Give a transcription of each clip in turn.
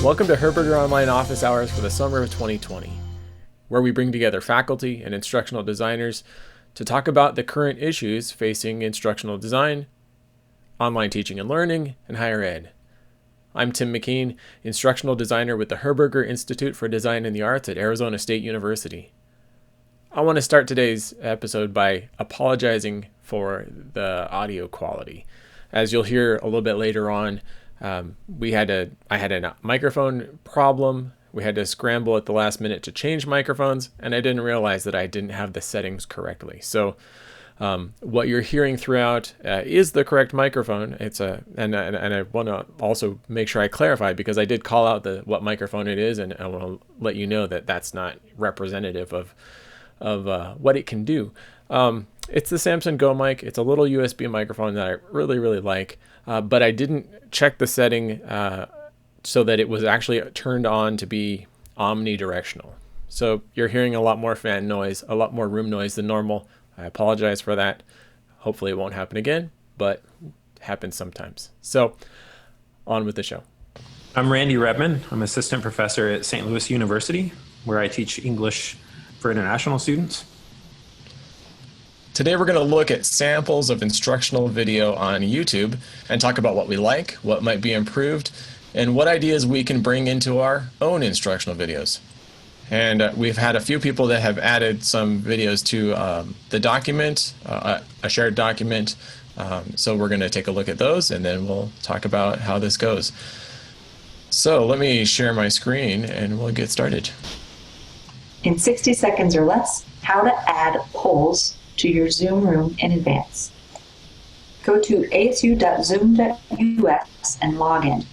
Welcome to Herberger Online office hours for the summer of 2020, where we bring together faculty and instructional designers to talk about the current issues facing instructional design, online teaching and learning, and higher ed. I'm Tim McKean, instructional designer with the Herberger Institute for Design and the Arts at Arizona State University. I want to start today's episode by apologizing for the audio quality. As you'll hear a little bit later on, I had a microphone problem. We had to scramble at the last minute to change microphones, and I didn't realize that I didn't have the settings correctly. So what you're hearing throughout is the correct microphone. And I want to also make sure I clarify, because I did call out what microphone it is, and I want to let you know that that's not representative of what it can do. It's the Samsung Go mic. It's a little USB microphone that I really, really like, but I didn't check the setting so that it was actually turned on to be omnidirectional. So you're hearing a lot more fan noise, a lot more room noise than normal. I apologize for that. Hopefully it won't happen again, but it happens sometimes. So on with the show. I'm Randy Rebman. I'm assistant professor at St. Louis University, where I teach English for international students. Today we're going to look at samples of instructional video on YouTube and talk about what we like, what might be improved, and what ideas we can bring into our own instructional videos. And we've had a few people that have added some videos to the document, a shared document. So we're going to take a look at those, and then we'll talk about how this goes. So let me share my screen and we'll get started. In 60 seconds or less, how to add polls to your Zoom room in advance. Go to asu.zoom.us and log in.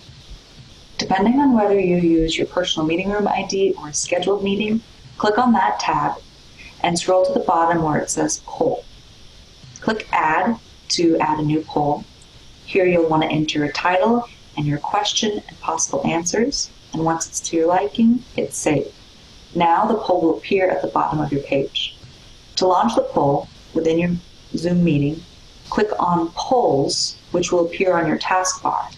Depending on whether you use your personal meeting room ID or a scheduled meeting, click on that tab and scroll to the bottom where it says poll. Click Add to add a new poll. Here you'll want to enter a title and your question and possible answers, and once it's to your liking, hit Save. Now the poll will appear at the bottom of your page. To launch the poll within your Zoom meeting, click on Polls, which will appear on your taskbar.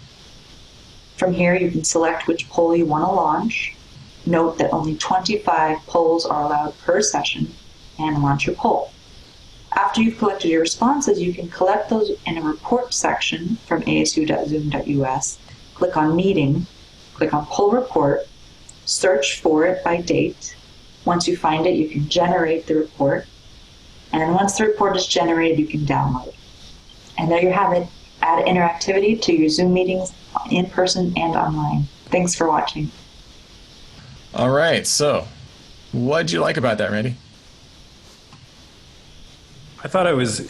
From here, you can select which poll you want to launch. Note that only 25 polls are allowed per session, and launch your poll. After you've collected your responses, you can collect those in a report section from asu.zoom.us. Click on Meeting, click on Poll Report, search for it by date. Once you find it, you can generate the report. And once the report is generated, you can download it. And there you have it. Add interactivity to your Zoom meetings in person and online. Thanks for watching. All right, so what did you like about that, Randy? I thought it was,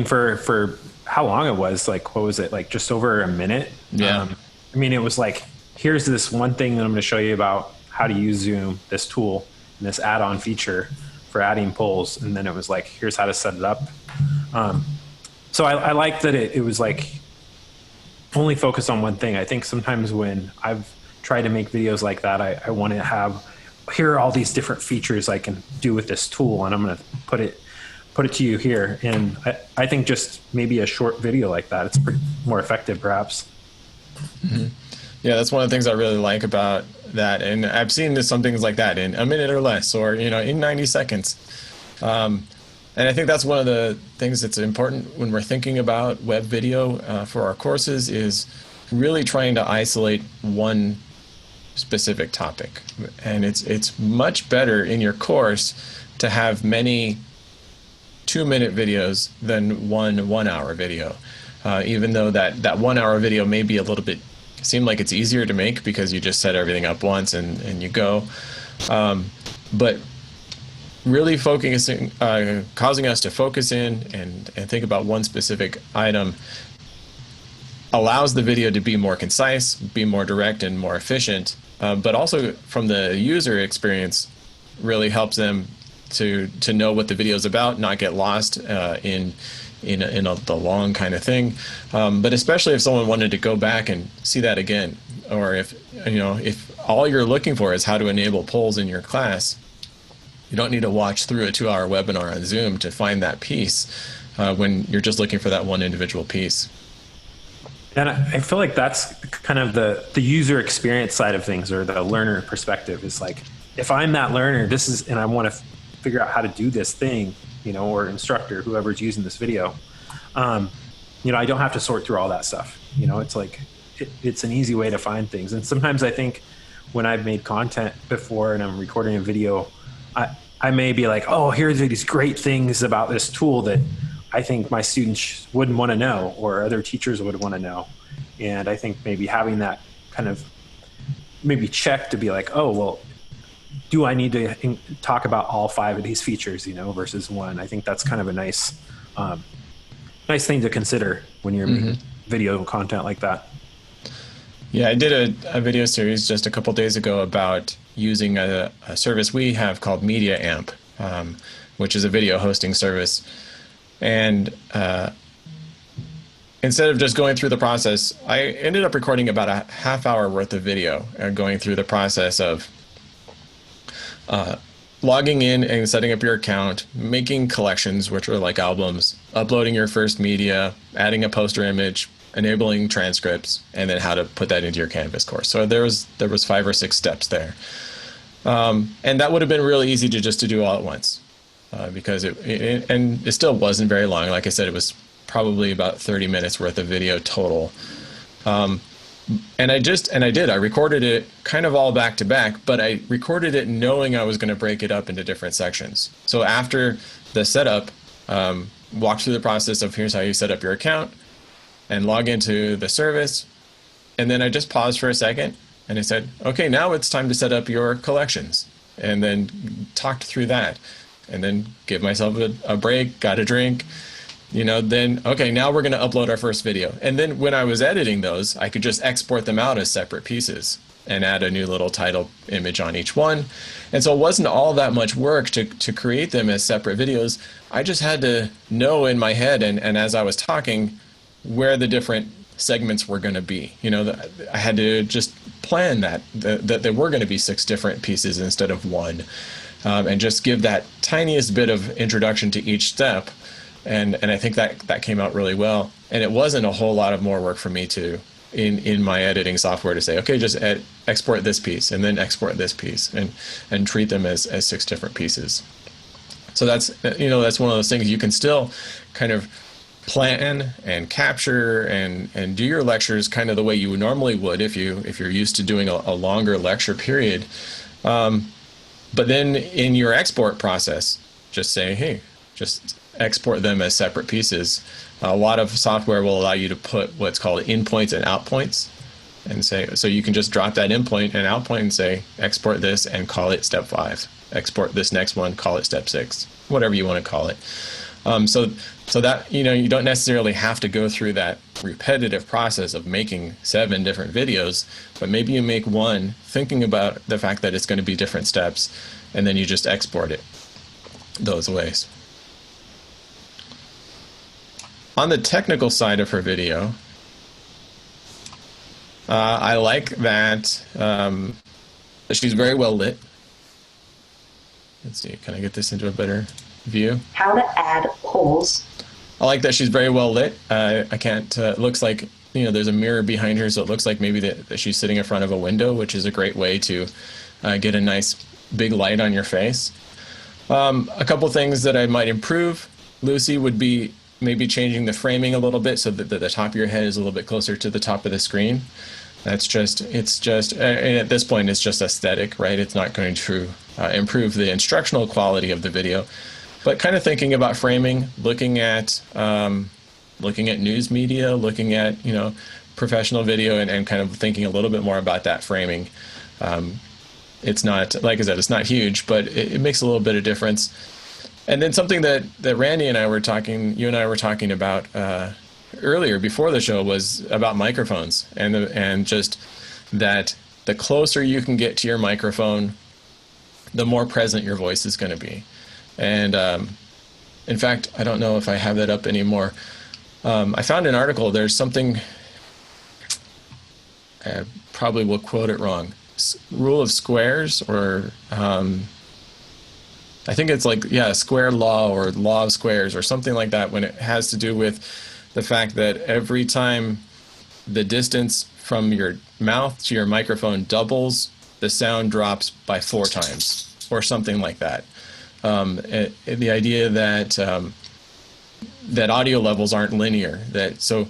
for how long it was, like, what was it, like just over a minute? Yeah. It was like, here's this one thing that I'm going to show you about how to use Zoom, this tool, and this add-on feature for adding polls. And then it was like, here's how to set it up. So I like that it was like only focused on one thing. I think sometimes when I've tried to make videos like that, I want to have, here are all these different features I can do with this tool, and I'm going to put it to you here. And I think just maybe a short video like that, it's more effective perhaps. Mm-hmm. Yeah, that's one of the things I really like about that. And I've seen some things like that in a minute or less, or, in 90 seconds. And I think that's one of the things that's important when we're thinking about web video for our courses, is really trying to isolate one specific topic. And it's much better in your course to have many 2-minute videos than one 1-hour video. Even though that 1-hour video may be a little bit, seem like it's easier to make because you just set everything up once and you go. But really focusing, causing us to focus in and think about one specific item allows the video to be more concise, be more direct and more efficient, but also from the user experience really helps them to know what the video is about, not get lost in the long kind of thing. But especially if someone wanted to go back and see that again, or if all you're looking for is how to enable polls in your class, you don't need to watch through a 2-hour webinar on Zoom to find that piece when you're just looking for that one individual piece. And I feel like that's kind of the user experience side of things, or the learner perspective, is like, if I'm that learner, and I want to figure out how to do this thing, or instructor, whoever's using this video, um, I don't have to sort through all that stuff. It's like, it's an easy way to find things. And sometimes I think when I've made content before and I'm recording a video, I may be like, oh, here's these great things about this tool that I think my students wouldn't want to know, or other teachers would want to know. And I think maybe having that kind of maybe check to be like, oh, well, do I need to talk about all 5 of these features, versus one? I think that's kind of a nice thing to consider when you're making video content like that. Yeah, I did a video series just a couple days ago about using a service we have called Media Amp, which is a video hosting service. And instead of just going through the process, I ended up recording about a half-hour worth of video, going through the process of logging in and setting up your account, making collections, which are like albums, uploading your first media, adding a poster image, enabling transcripts, and then how to put that into your Canvas course. So there was 5 or 6 steps there. And that would have been really easy to do all at once, because it still wasn't very long. Like I said, it was probably about 30 minutes worth of video total. And I recorded it kind of all back to back, but I recorded it knowing I was going to break it up into different sections. So after the setup, walked through the process of here's how you set up your account and log into the service. And then I just paused for a second and I said, okay, now it's time to set up your collections. And then talked through that and then give myself a break, got a drink, then, okay, now we're going to upload our first video. And then when I was editing those, I could just export them out as separate pieces and add a new little title image on each one. And so it wasn't all that much work to create them as separate videos. I just had to know in my head and as I was talking where the different segments were going to be. I had to just plan that there were going to be 6 different pieces instead of 1, and just give that tiniest bit of introduction to each step. And I think that came out really well. And it wasn't a whole lot of more work for me in my editing software to say, okay, just export this piece and then export this piece and treat them as 6 different pieces. So that's one of those things you can still kind of plan and capture and do your lectures kind of the way you normally would if you're used to doing a longer lecture period. But then in your export process, just say, hey, just export them as separate pieces. A lot of software will allow you to put what's called in points and out points, and say, so you can just drop that in point and out point and say, export this and call it step 5. Export this next one, call it step 6, whatever you want to call it. So that, you don't necessarily have to go through that repetitive process of making 7 different videos, but maybe you make one thinking about the fact that it's going to be different steps, and then you just export it those ways. On the technical side of her video, I like that she's very well lit. Let's see, can I get this into a better view? How to add polls. I like that she's very well lit. It looks like, there's a mirror behind her, so it looks like maybe that she's sitting in front of a window, which is a great way to get a nice big light on your face. A couple things that I might improve, Lucy, would be maybe changing the framing a little bit so that the top of your head is a little bit closer to the top of the screen. And at this point, it's just aesthetic, right? It's not going to improve the instructional quality of the video, but kind of thinking about framing, looking at news media, looking at, professional video and kind of thinking a little bit more about that framing. It's not, like I said, it's not huge, but it makes a little bit of difference. And then something that Randy and I were talking about earlier before the show was about microphones and just that the closer you can get to your microphone, the more present your voice is going to be. And in fact, I don't know if I have that up anymore. I found an article. There's something, I probably will quote it wrong. Rule of squares, or I think it's like, square law or law of squares or something like that, when it has to do with the fact that every time the distance from your mouth to your microphone doubles, the sound drops by 4 times, or something like that. The idea that that audio levels aren't linear. That so,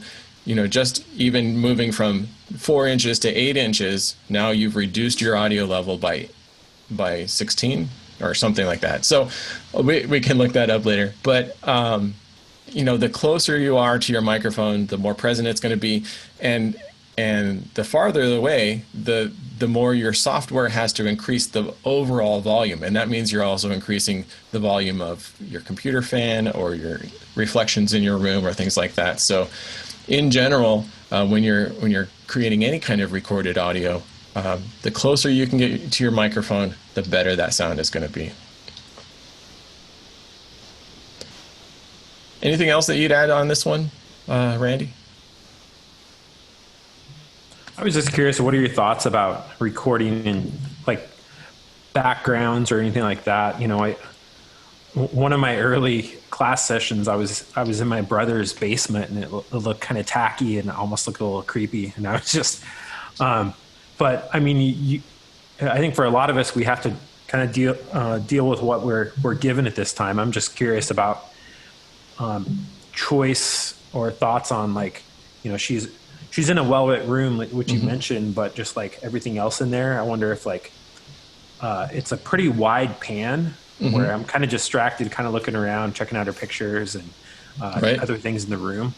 just even moving from 4 inches to 8 inches, now you've reduced your audio level by 16 or something like that. So we can look that up later. But the closer you are to your microphone, the more present it's going to be, and the farther away, the more your software has to increase the overall volume, and that means you're also increasing the volume of your computer fan or your reflections in your room or things like that. So, in general, when you're creating any kind of recorded audio, the closer you can get to your microphone, the better that sound is going to be. Anything else that you'd add on this one, Randy? I was just curious, what are your thoughts about recording in like backgrounds or anything like that? One of my early class sessions, I was in my brother's basement, and it looked kind of tacky and almost looked a little creepy. And I was just, but I mean, I think for a lot of us, we have to kind of deal with what we're given at this time. I'm just curious about choice or thoughts on she's in a well-lit room, which you mentioned, but just like everything else in there, I wonder if it's a pretty wide pan where I'm kind of distracted, kind of looking around, checking out her pictures and other things in the room.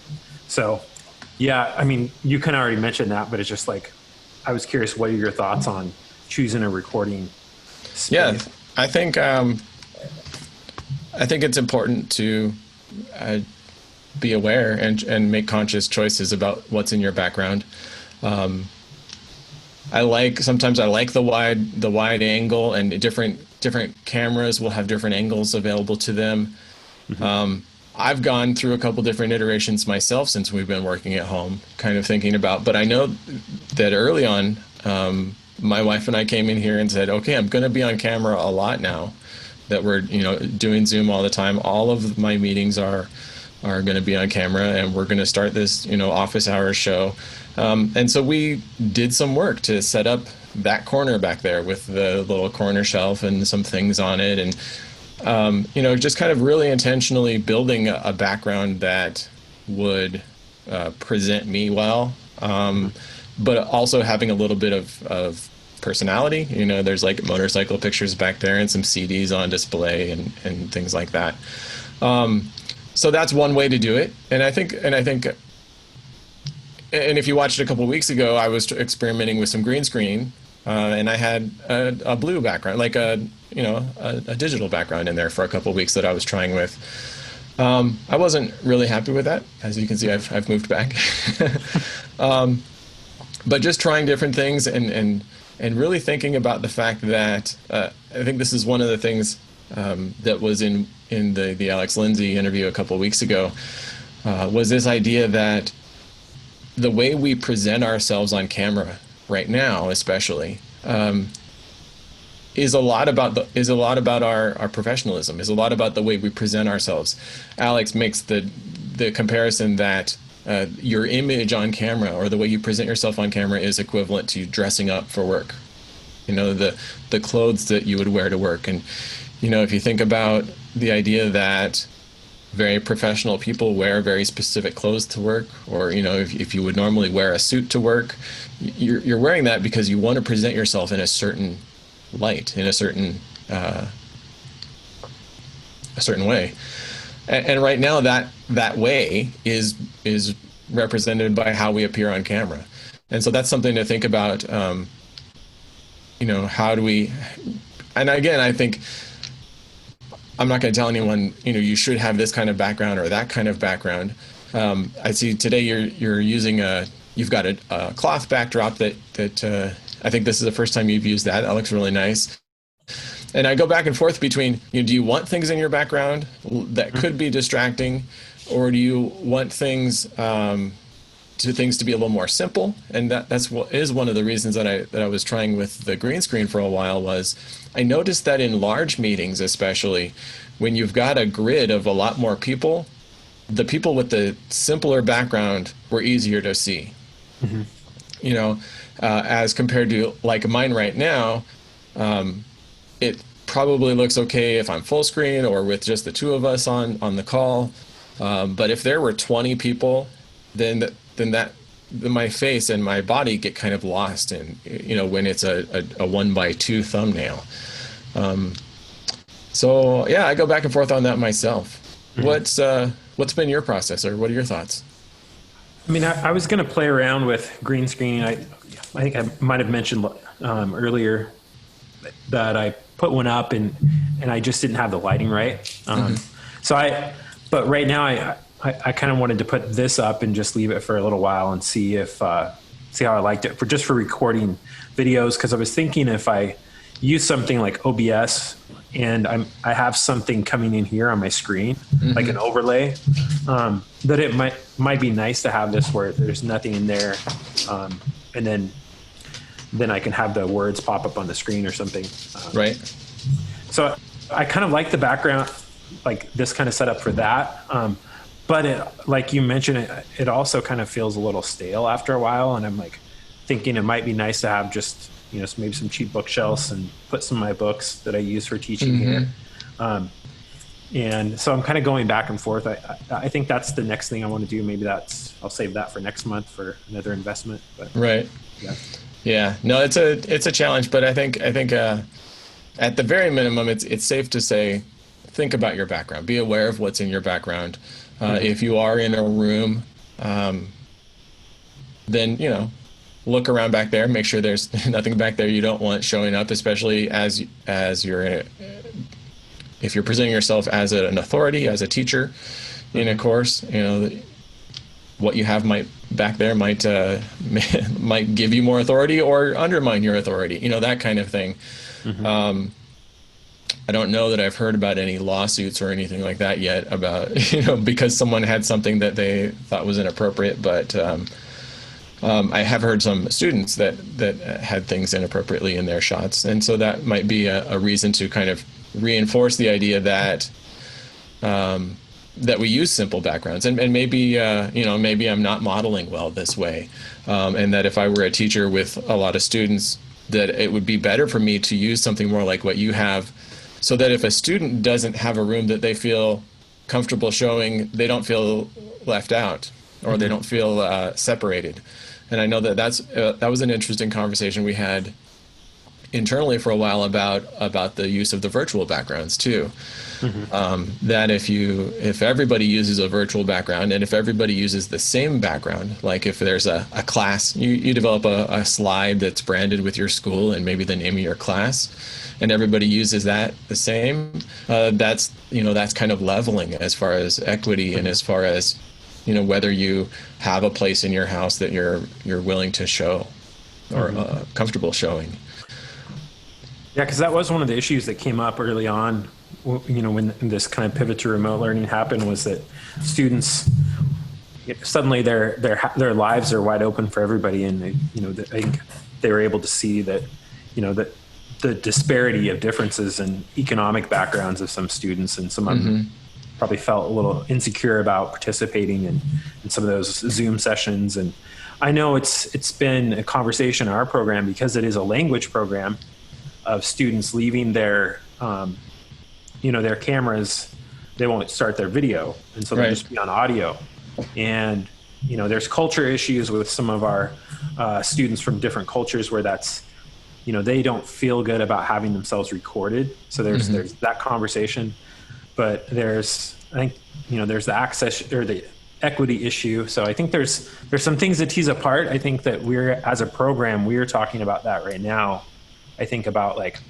So, yeah, I mean, you kind of already mentioned that, but it's just like, I was curious, what are your thoughts on choosing a recording space? Yeah, I think it's important to be aware and make conscious choices about what's in your background. Sometimes I like the wide angle, and different cameras will have different angles available to them. I've gone through a couple different iterations myself since we've been working at home, kind of thinking about, but I know that early on, my wife and I came in here and said, okay, I'm going to be on camera a lot now that we're, doing Zoom all the time. All of my meetings are going to be on camera, and we're going to start this, office hours show. And so we did some work to set up that corner back there with the little corner shelf and some things on it. And, just kind of really intentionally building a background that would present me well, but also having a little bit of personality. There's like motorcycle pictures back there and some CDs on display and things like that. So that's one way to do it. And I think if you watched it a couple of weeks ago, I was experimenting with some green screen, and I had a blue background, like a digital background in there for a couple of weeks that I was trying with. I wasn't really happy with that. As you can see, I've moved back. But just trying different things and really thinking about the fact that I think this is one of the things that was in the Alex Lindsay interview a couple of weeks ago, was this idea that the way we present ourselves on camera right now, especially, is a lot about our professionalism, is a lot about the way we present ourselves. Alex makes the comparison that your image on camera, or the way you present yourself on camera, is equivalent to dressing up for work. The clothes that you would wear to work. And if you think about the idea that very professional people wear very specific clothes to work, or if you would normally wear a suit to work, you're wearing that because you want to present yourself in a certain light, in a certain way. And right now that way is represented by how we appear on camera. And so that's something to think about. How do we, and again, I think I'm not going to tell anyone, you should have this kind of background or that kind of background. I see today you're using you've got a cloth backdrop that I think this is the first time you've used that. That looks really nice. And I go back and forth between, do you want things in your background that could be distracting, or do you want things to be a little more simple? And that's what is one of the reasons that I was trying with the green screen for a while. Was I noticed that in large meetings, especially when you've got a grid of a lot more people, the people with the simpler background were easier to see. You know, as compared to like mine right now, it probably looks okay if I'm full screen or with just the two of us on the call. But if there were 20 people, then my face and my body get kind of lost in, you know, when it's a 1x2 thumbnail. So yeah, I go back and forth on that myself. What's been your process, or what are your thoughts? I mean, I was going to play around with green screening. I think I might have mentioned earlier that I put one up and I just didn't have the lighting right. But right now I kind of wanted to put this up and just leave it for a little while and see how I liked it for recording videos. Cause I was thinking if I use something like OBS and I have something coming in here on my screen, like an overlay, that it might be nice to have this where there's nothing in there. And then I can have the words pop up on the screen or something. Right. So I kind of like the background, like this kind of setup for that. But it, like you mentioned, it also kind of feels a little stale after a while. And I'm like thinking it might be nice to have just, you know, maybe some cheap bookshelves and put some of my books that I use for teaching here. And so I'm kind of going back and forth. I think that's the next thing I want to do. Maybe I'll save that for next month for another investment. But right. Yeah. Yeah. No, it's a challenge, but I think at the very minimum, it's safe to say, think about your background. Be aware of what's in your background. If you are in a room, then, you know, look around back there, make sure there's nothing back there you don't want showing up, especially as you're if you're presenting yourself as an authority, as a teacher in a course. You know, what you have back there might give you more authority or undermine your authority. You know, that kind of thing. I don't know that I've heard about any lawsuits or anything like that yet about, you know, because someone had something that they thought was inappropriate, but I have heard some students that had things inappropriately in their shots, and so that might be a reason to kind of reinforce the idea that that we use simple backgrounds, and maybe you know, maybe I'm not modeling well this way, and that if I were a teacher with a lot of students, that it would be better for me to use something more like what you have, so that if a student doesn't have a room that they feel comfortable showing, they don't feel left out, or they don't feel separated. And I know that was an interesting conversation we had internally for a while about the use of the virtual backgrounds too. That if everybody uses a virtual background, and if everybody uses the same background, like if there's a class, you develop a slide that's branded with your school and maybe the name of your class, and everybody uses that the same, that's kind of leveling as far as equity and as far as, you know, whether you have a place in your house that you're willing to show or comfortable showing. Yeah, because that was one of the issues that came up early on, you know, when this kind of pivot to remote learning happened, was that students suddenly their lives are wide open for everybody, and they, you know, I think they were able to see that, you know, that the disparity of differences in economic backgrounds of some students, and some of them probably felt a little insecure about participating in some of those Zoom sessions. And I know it's been a conversation in our program, because it is a language program, of students leaving their their cameras. They won't start their video, and so they'll just be on audio. And, you know, there's culture issues with some of our students from different cultures where that's, you know, they don't feel good about having themselves recorded. So there's that conversation. But I think, you know, there's the access or the equity issue. So I think there's some things to tease apart. I think that as a program, we're talking about that right now. I think about like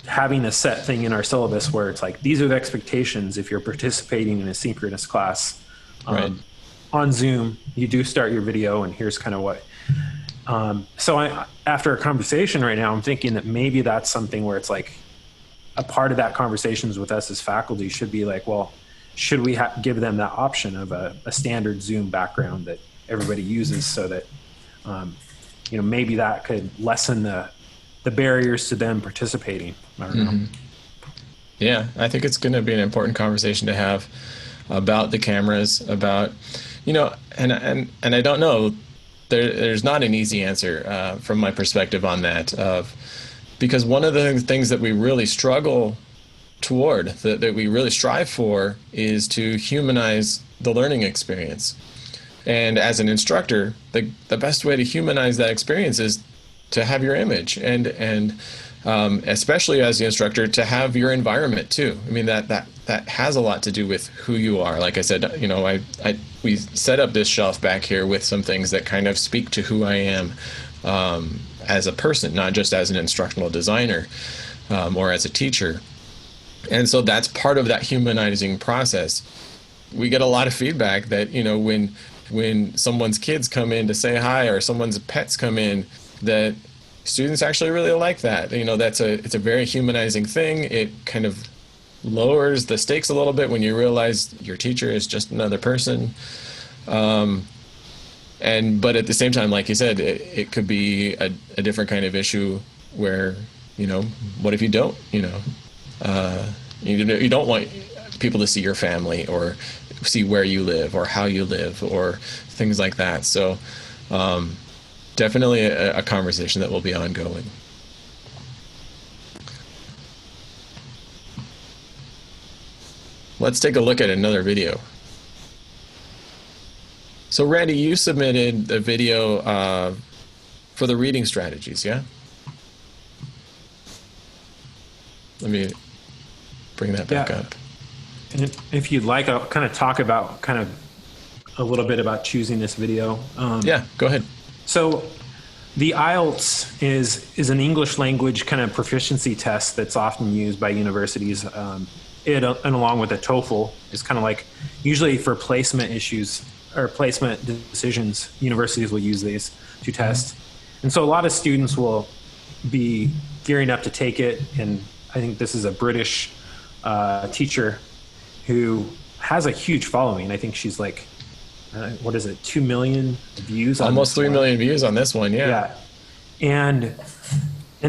having a set thing in our syllabus where it's like, these are the expectations if you're participating in a synchronous class. On Zoom, you do start your video, and here's kind of what. So after a conversation right now, I'm thinking that maybe that's something where it's like, a part of that conversations with us as faculty should be like, well, should we give them that option of a standard Zoom background that everybody uses, so that, you know, maybe that could lessen the barriers to them participating. I don't know. Yeah, I think it's going to be an important conversation to have about the cameras, about, you know, and I don't know, there's not an easy answer from my perspective on that, because one of the things that we really struggle toward, that we really strive for, is to humanize the learning experience. And as an instructor, the best way to humanize that experience is to have your image, and especially as the instructor, to have your environment too. I mean, that has a lot to do with who you are. Like I said, we set up this shelf back here with some things that kind of speak to who I am as a person, not just as an instructional designer or as a teacher. And so that's part of that humanizing process. We get a lot of feedback that, when someone's kids come in to say hi, or someone's pets come in, that students actually really like that. It's a very humanizing thing. It kind of lowers the stakes a little bit when you realize your teacher is just another person. But at the same time, like you said, it could be a different kind of issue where, what if you don't, you don't want people to see your family, or see where you live, or how you live, or things like that. So definitely a conversation that will be ongoing. Let's take a look at another video. So Randy, you submitted a video for the reading strategies, yeah? Let me bring that back up. And if you'd like, I'll kind of talk about a little bit about choosing this video. Yeah, go ahead. So the IELTS is an English language kind of proficiency test that's often used by universities. And along with the TOEFL, is kind of like, usually for placement issues or placement decisions, universities will use these to test. And so a lot of students will be gearing up to take it. And I think this is a British teacher who has a huge following. I think she's like, 2 million views? Almost 3 million views on this one, yeah. And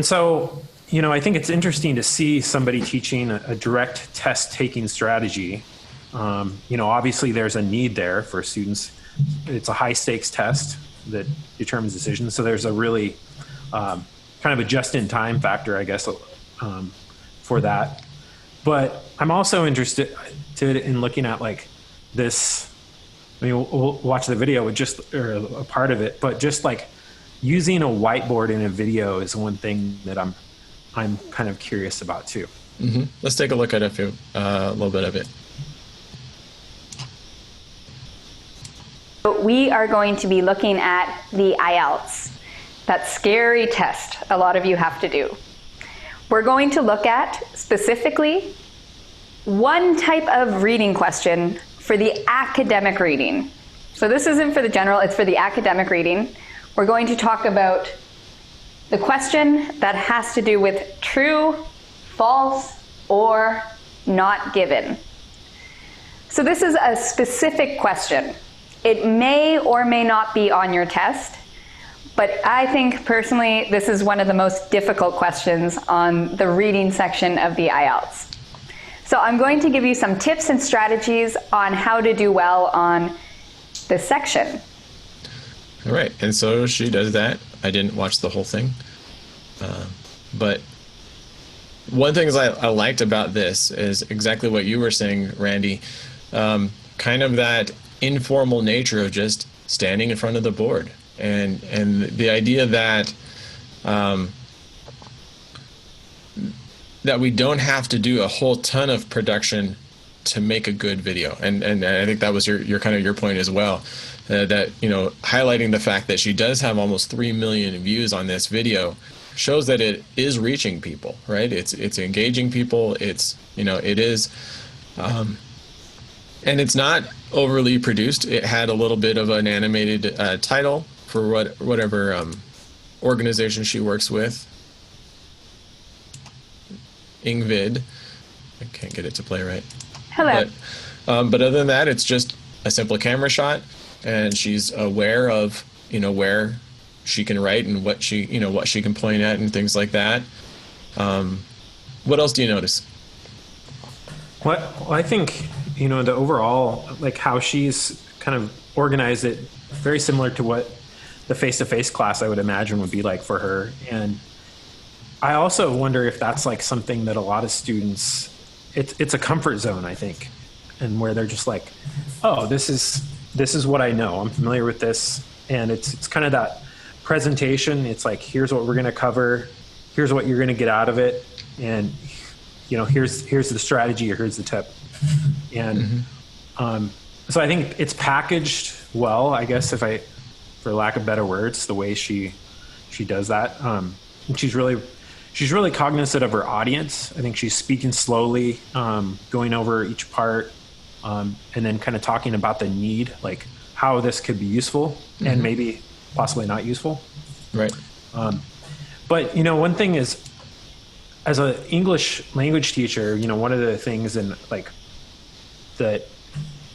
so, I think it's interesting to see somebody teaching a direct test taking strategy. Obviously there's a need there for students. It's a high stakes test that determines decisions. So there's a really kind of a just in time factor, I guess, for that. But I'm also interested in looking at like this. I mean, we'll watch the video with or a part of it, but just like using a whiteboard in a video is one thing that I'm kind of curious about too. Mm-hmm. Let's take a look at a little bit of it. We are going to be looking at the IELTS, that scary test a lot of you have to do. We're going to look at specifically one type of reading question for the academic reading. So this isn't for the general, it's for the academic reading. We're going to talk about the question that has to do with true, false, or not given. So this is a specific question. It may or may not be on your test, but I think personally this is one of the most difficult questions on the reading section of the IELTS. So I'm going to give you some tips and strategies on how to do well on this section. All right, and so she does that. I didn't watch the whole thing, but one thing I liked about this is exactly what you were saying, Randy, kind of that informal nature of just standing in front of the board, and the idea that that we don't have to do a whole ton of production to make a good video. And I think that was your kind of your point as well, that, highlighting the fact that she does have almost 3 million views on this video shows that it is reaching people, right? It's engaging people. It is, and it's not overly produced. It had a little bit of an animated title for whatever organization she works with. Ingvid. I can't get it to play right. Hello. But other than that, it's just a simple camera shot, and she's aware of, where she can write and what she can point at and things like that. What else do you notice? Well, I think, the overall, like how she's kind of organized it, very similar to what the face-to-face class, I would imagine, would be like for her. And I also wonder if that's like something that a lot of students, it's a comfort zone, I think, and where they're just like, oh, this is what I know. I'm familiar with this. And it's kind of that presentation. It's like, here's what we're going to cover. Here's what you're going to get out of it. And, here's the strategy, or here's the tip. And so I think it's packaged well, I guess, for lack of better words, the way she does that. And she's really cognizant of her audience. I think she's speaking slowly, going over each part, and then kind of talking about the need, like how this could be useful and maybe possibly not useful. Right. But, one thing is, as an English language teacher, one of the things that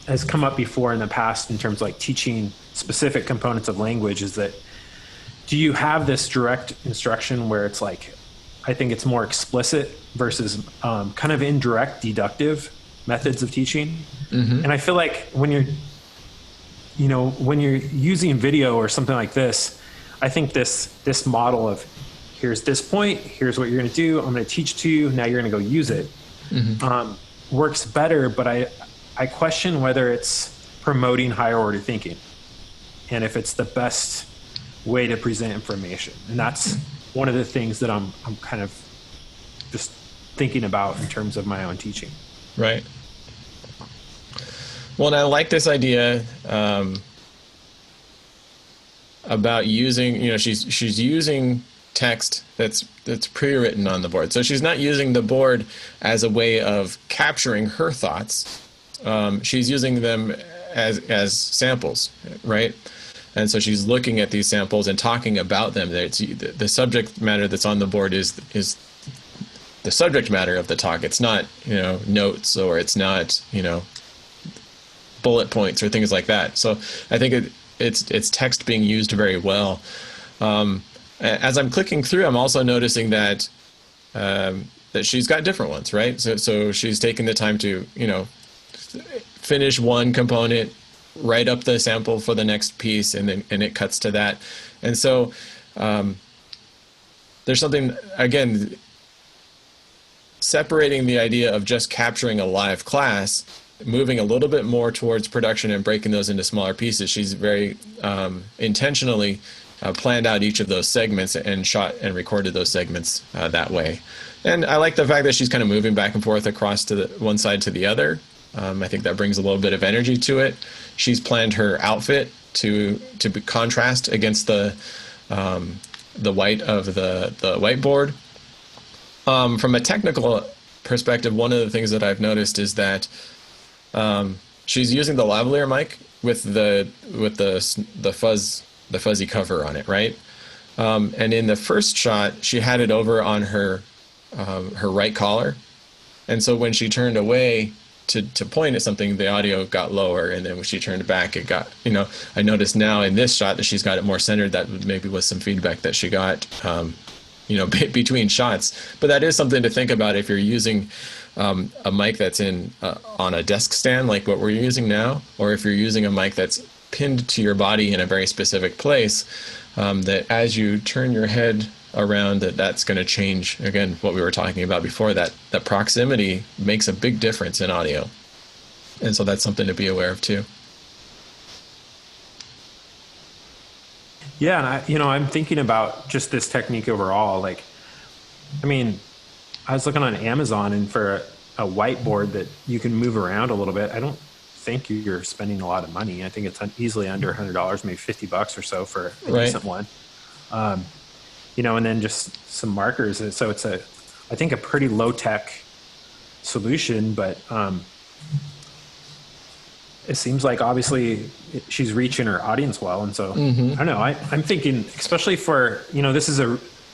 has come up before in the past in terms of like teaching specific components of language is that, do you have this direct instruction where it's like, I think it's more explicit versus kind of indirect deductive methods of teaching. And I feel like when you're using video or something like this, I think this model of, here's this point, here's what you're going to do, I'm going to teach to you, now you're going to go use it, works better. But I question whether it's promoting higher order thinking and if it's the best way to present information. And that's one of the things that I'm kind of just thinking about in terms of my own teaching. Right. Well, and I like this idea about using, she's using text that's pre-written on the board. So she's not using the board as a way of capturing her thoughts. She's using them as samples, right? And so she's looking at these samples and talking about them. The subject matter that's on the board is the subject matter of the talk. It's not, notes, or it's not, bullet points or things like that. So I think it's text being used very well. As I'm clicking through, I'm also noticing that she's got different ones, right? So she's taking the time to, finish one component, write up the sample for the next piece, and it cuts to that. And so there's something, again, separating the idea of just capturing a live class, moving a little bit more towards production and breaking those into smaller pieces. She's very intentionally planned out each of those segments and shot and recorded those segments that way. And I like the fact that she's kind of moving back and forth across to the one side to the other. I think that brings a little bit of energy to it. She's planned her outfit to contrast against the white of the whiteboard. From a technical perspective, one of the things that I've noticed is that she's using the lavalier mic with the fuzzy cover on it, right? And in the first shot, she had it over on her right collar, and so when she turned away to point at something, the audio got lower, and then when she turned back, it got, I noticed now in this shot that she's got it more centered. That maybe was some feedback that she got, between shots. But that is something to think about if you're using a mic that's on a desk stand like what we're using now, or if you're using a mic that's pinned to your body in a very specific place, that as you turn your head around, that's going to change, again, what we were talking about before, that proximity makes a big difference in audio. And so that's something to be aware of too. Yeah, and I'm thinking about just this technique overall. Like, I was looking on Amazon, and for a whiteboard that you can move around a little bit, I don't think you're spending a lot of money. I think it's easily under $100, maybe $50 or so for a decent one. And then just some markers. And so it's I think a pretty low tech solution, but it seems like obviously she's reaching her audience well. And so I don't know, I'm thinking, especially for, this is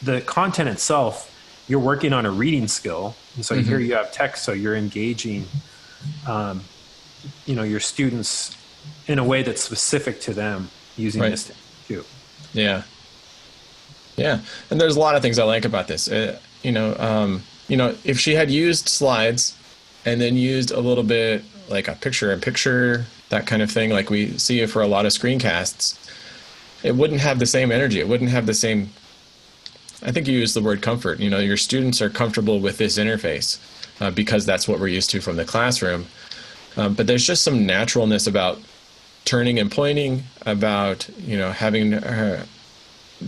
the content itself, you're working on a reading skill. And so here you have text, so you're engaging, your students in a way that's specific to them using this too. Yeah. Yeah. And there's a lot of things I like about this. If she had used slides and then used a little bit like a picture-in-picture, that kind of thing, like we see it for a lot of screencasts, it wouldn't have the same energy. It wouldn't have the same, I think you used the word comfort. You know, your students are comfortable with this interface because that's what we're used to from the classroom. But there's just some naturalness about turning and pointing, about, you know, having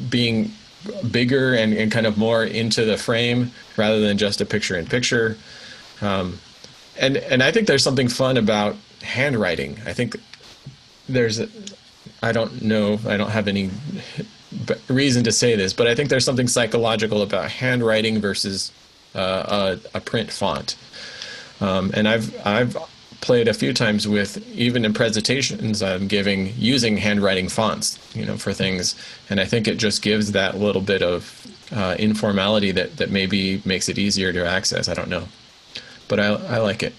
being bigger and kind of more into the frame rather than just a picture in picture. And I think there's something fun about handwriting. I think I don't know, I don't have any reason to say this, but I think there's something psychological about handwriting versus a print font. And I've played a few times with, even in presentations I'm giving, using handwriting fonts, you know, for things. And I think it just gives that little bit of informality that maybe makes it easier to access. I don't know, but I like it.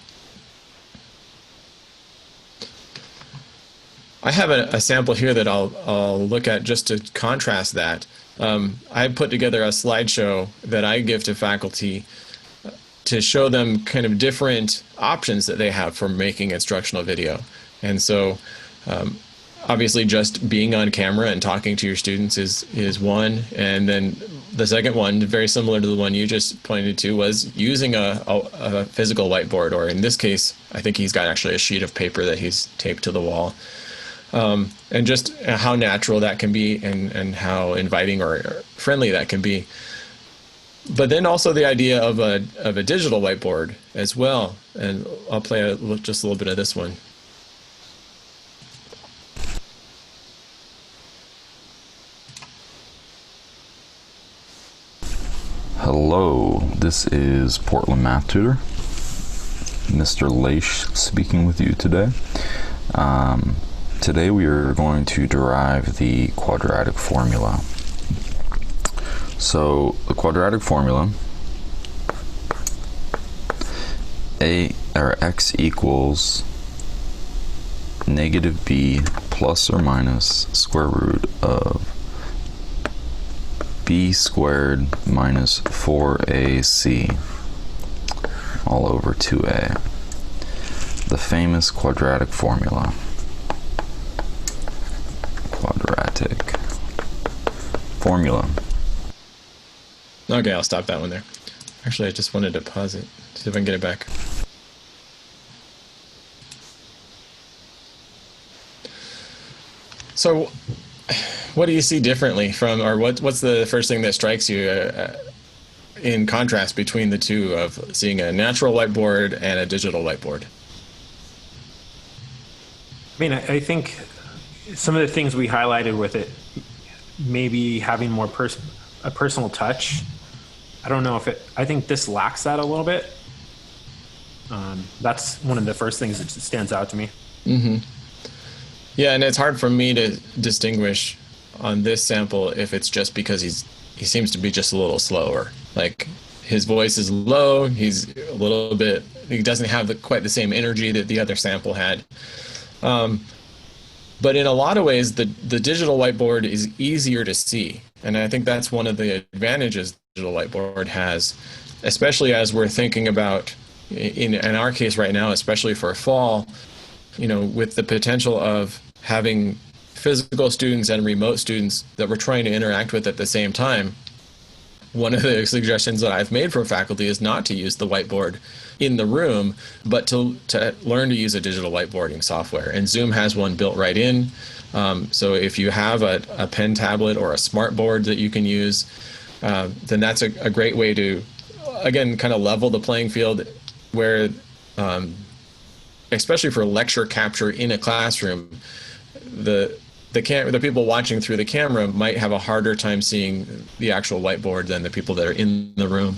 I have a sample here that I'll look at just to contrast that. I put together a slideshow that I give to faculty to show them kind of different options that they have for making instructional video. And so obviously just being on camera and talking to your students is one. And then the second one, very similar to the one you just pointed to, was using a physical whiteboard, or in this case, I think he's got actually a sheet of paper that he's taped to the wall. And just how natural that can be, and how inviting or friendly that can be. But then also the idea of a digital whiteboard as well. And I'll play just a little bit of this one. Hello, this is Portland Math Tutor, Mr. Leish speaking with you today. Today we are going to derive the quadratic formula. So the quadratic formula, x equals negative b plus or minus square root of b squared minus 4ac all over 2a. The famous quadratic formula. Quadratic formula. Okay, I'll stop that one there. Actually, I just wanted to pause it, see if I can get it back. So, what do you see differently from, or what's the first thing that strikes you in contrast between the two, of seeing a natural whiteboard and a digital whiteboard? I mean, I think some of the things we highlighted with it, maybe having more a personal touch. I don't know if I think this lacks that a little bit. That's one of the first things that stands out to me. Mm-hmm. Yeah, and it's hard for me to distinguish on this sample if it's just because he seems to be just a little slower. Like, his voice is low, he's a little bit, he doesn't have quite the same energy that the other sample had. But in a lot of ways, the digital whiteboard is easier to see. And I think that's one of the advantages the digital whiteboard has, especially as we're thinking about, in our case right now, especially for fall, you know, with the potential of having physical students and remote students that we're trying to interact with at the same time. One of the suggestions that I've made for faculty is not to use the whiteboard in the room, but to learn to use a digital whiteboarding software. And Zoom has one built right in. So if you have a pen tablet or a smart board that you can use, then that's a great way to, again, kind of level the playing field, where, especially for lecture capture in a classroom, the people watching through the camera might have a harder time seeing the actual whiteboard than the people that are in the room.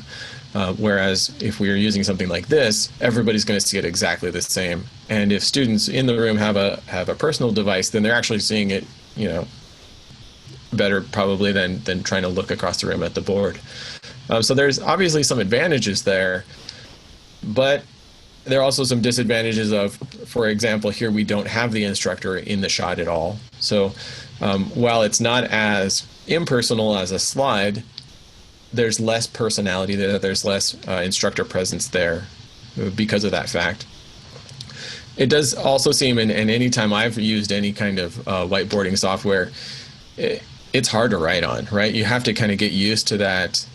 Whereas if we are using something like this, everybody's going to see it exactly the same. And if students in the room have a personal device, then they're actually seeing it, you know, better probably than trying to look across the room at the board. So there's obviously some advantages there, but there are also some disadvantages of, for example, here we don't have the instructor in the shot at all. So while it's not as impersonal as a slide, there's less personality there, there's less instructor presence there because of that fact. It does also seem, and any time I've used any kind of whiteboarding software, it's hard to write on, right? You have to kind of get used to that.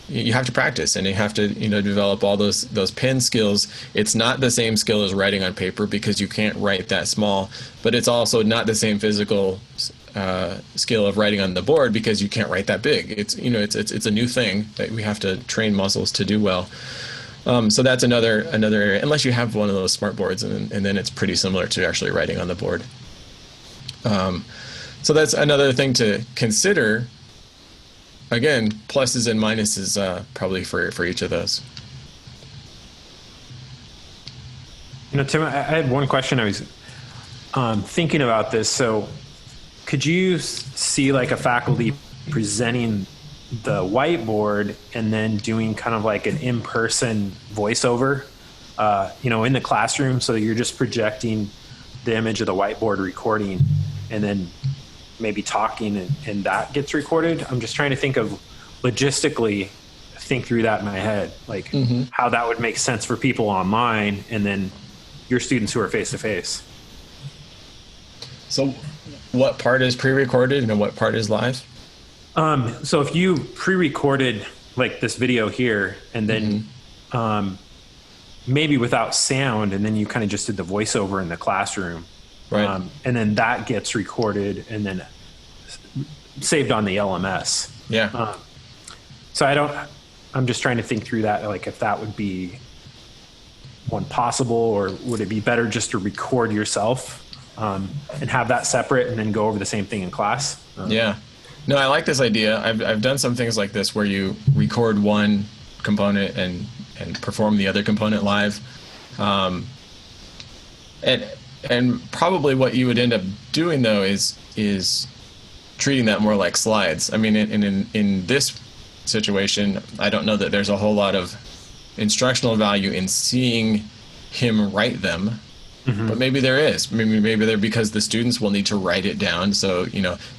You have to practice, and you have to, develop all those pen skills. It's not the same skill as writing on paper because you can't write that small, but it's also not the same physical skill of writing on the board because you can't write that big. It's a new thing that we have to train muscles to do well. So that's another area, unless you have one of those smart boards, and then it's pretty similar to actually writing on the board. So that's another thing to consider. Again, pluses and minuses probably for each of those. Tim, I had one question. I was thinking about this. So could you see like a faculty presenting the whiteboard and then doing kind of like an in-person voiceover, in the classroom? So you're just projecting the image of the whiteboard recording and then maybe talking and that gets recorded. I'm just trying to think of logistically, think through that in my head, like how that would make sense for people online and then your students who are face-to-face. So what part is pre-recorded and what part is live? So if you pre-recorded like this video here and then maybe without sound, and then you kind of just did the voiceover in the classroom, right? And then that gets recorded and then saved on the LMS. Yeah. So I'm just trying to think through that, like if that would be one possible, or would it be better just to record yourself and have that separate and then go over the same thing in class? Yeah. No, I like this idea. I've done some things like this where you record one component and perform the other component live. And probably what you would end up doing though is treating that more like slides. I mean, in this situation, I don't know that there's a whole lot of instructional value in seeing him write them, but maybe there is. Maybe there, because the students will need to write it down. So,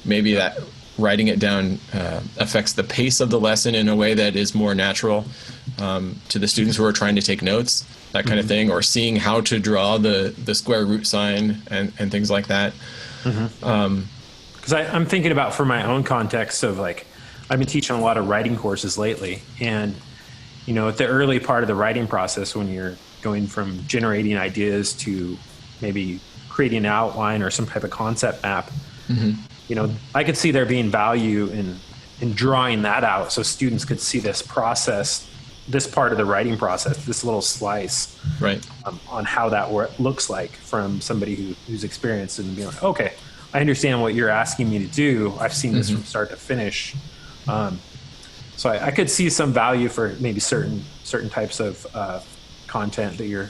maybe that writing it down affects the pace of the lesson in a way that is more natural to the students who are trying to take notes, that kind of thing, or seeing how to draw the square root sign and things like that. Because I'm thinking about, for my own context of like, I've been teaching a lot of writing courses lately, and at the early part of the writing process, when you're going from generating ideas to maybe creating an outline or some type of concept map, I could see there being value in drawing that out so students could see this process, this part of the writing process, this little slice, right, on how that looks like from somebody who's experienced, and being like, okay, I understand what you're asking me to do. I've seen this from start to finish. So I could see some value for maybe certain types of content that you're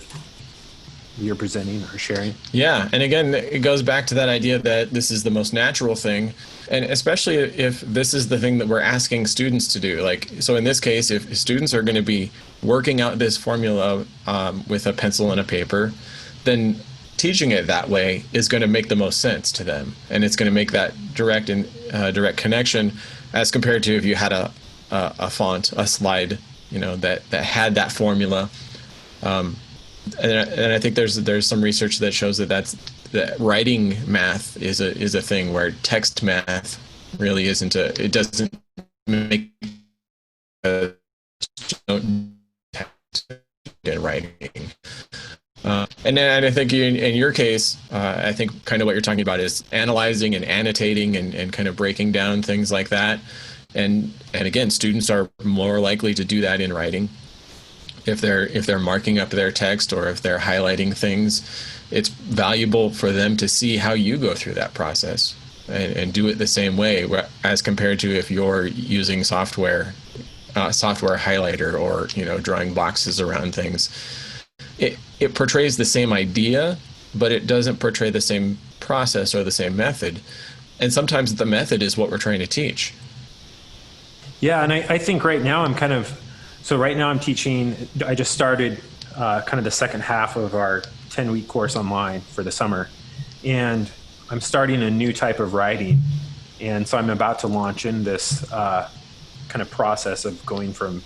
presenting or sharing. Yeah, and again, it goes back to that idea that this is the most natural thing, and especially if this is the thing that we're asking students to do. Like, so in this case, if students are going to be working out this formula with a pencil and a paper, then teaching it that way is going to make the most sense to them, and it's going to make that direct connection, as compared to if you had a font, a slide, that had that formula. And I think there's some research that shows that writing math is a thing where text math really isn't it doesn't make text in writing. And I think in your case, I think kind of what you're talking about is analyzing and annotating and kind of breaking down things like that. And again, students are more likely to do that in writing. If they're marking up their text or if they're highlighting things, it's valuable for them to see how you go through that process and do it the same way, as compared to if you're using software highlighter or drawing boxes around things. It portrays the same idea, but it doesn't portray the same process or the same method. And sometimes the method is what we're trying to teach. Yeah, and I think right now I'm teaching, I just started kind of the second half of our 10-week course online for the summer. And I'm starting a new type of writing. And so I'm about to launch in this kind of process of going from,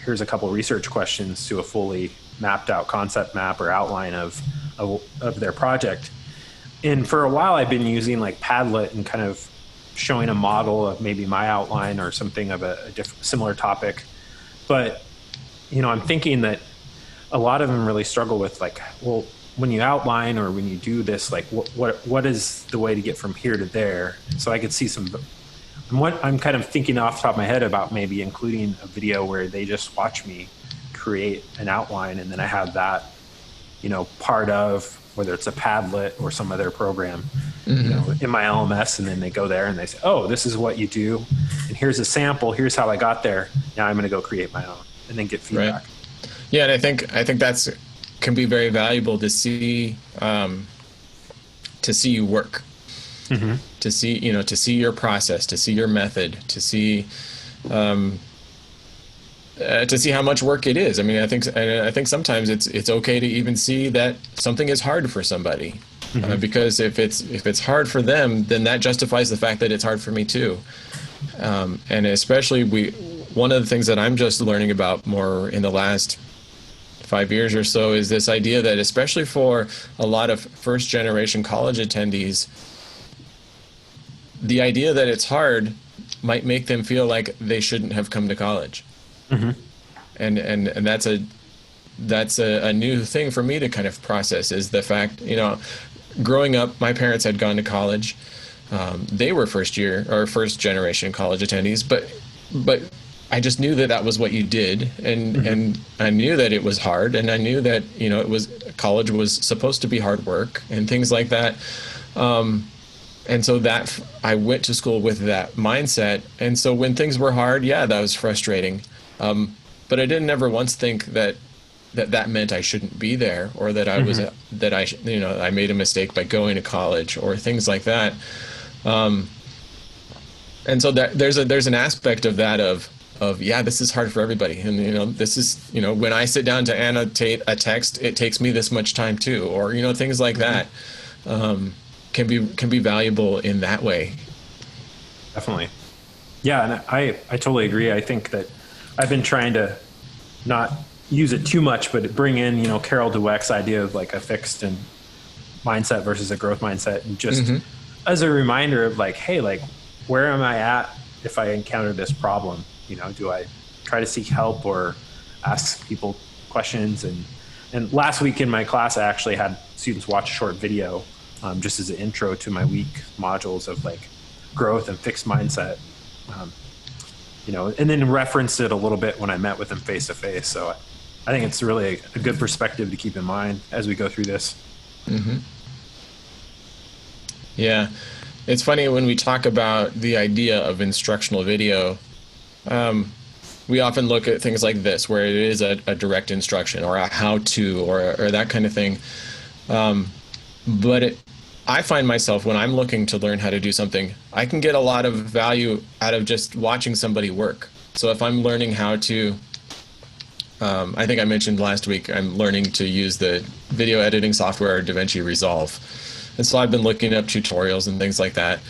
here's a couple research questions to a fully mapped out concept map or outline of their project. And for a while I've been using like Padlet and kind of showing a model of maybe my outline or something of a similar topic. But, I'm thinking that a lot of them really struggle with like, well, when you outline or when you do this, like what is the way to get from here to there? So I could see I'm kind of thinking off the top of my head about maybe including a video where they just watch me create an outline, and then I have that, part of whether it's a Padlet or some other program, in my LMS, and then they go there and they say, oh, this is what you do, and here's a sample, here's how I got there. Now I'm going to go create my own, and then get feedback. Right. Yeah, and I think that's can be very valuable to see you work, to see your process, to see your method, to see how much work it is. I mean, I think sometimes it's okay to even see that something is hard for somebody, because if it's hard for them, then that justifies the fact that it's hard for me too. And especially one of the things that I'm just learning about more in the last 5 years or so is this idea that, especially for a lot of first generation college attendees, the idea that it's hard might make them feel like they shouldn't have come to college. And that's a new thing for me to kind of process, is the fact, growing up, my parents had gone to college. They were first generation college attendees, but I just knew that was what you did, and I knew that it was hard, and I knew that college was supposed to be hard work and things like that. And so that I went to school with that mindset, and so when things were hard, that was frustrating. But I didn't ever once think that meant I shouldn't be there, or that I was I made a mistake by going to college or things like that. And so there's an aspect of that of this is hard for everybody, and this is when I sit down to annotate a text, it takes me this much time too, or things like that can be valuable in that way. Definitely. Yeah, and I totally agree. I think that I've been trying to not use it too much, but bring in Carol Dweck's idea of like a fixed and mindset versus a growth mindset, and just as a reminder of like, hey, like, where am I at if I encounter this problem? Do I try to seek help or ask people questions? And last week in my class, I actually had students watch a short video just as an intro to my week modules of like growth and fixed mindset, and then referenced it a little bit when I met with them face to face. So I think it's really a good perspective to keep in mind as we go through this. Yeah. It's funny when we talk about the idea of instructional video, we often look at things like this, where it is a direct instruction or a how-to or that kind of thing. But I find myself, when I'm looking to learn how to do something, I can get a lot of value out of just watching somebody work. So if I'm learning how to, I think I mentioned last week, I'm learning to use the video editing software DaVinci Resolve. And so I've been looking up tutorials and things like that.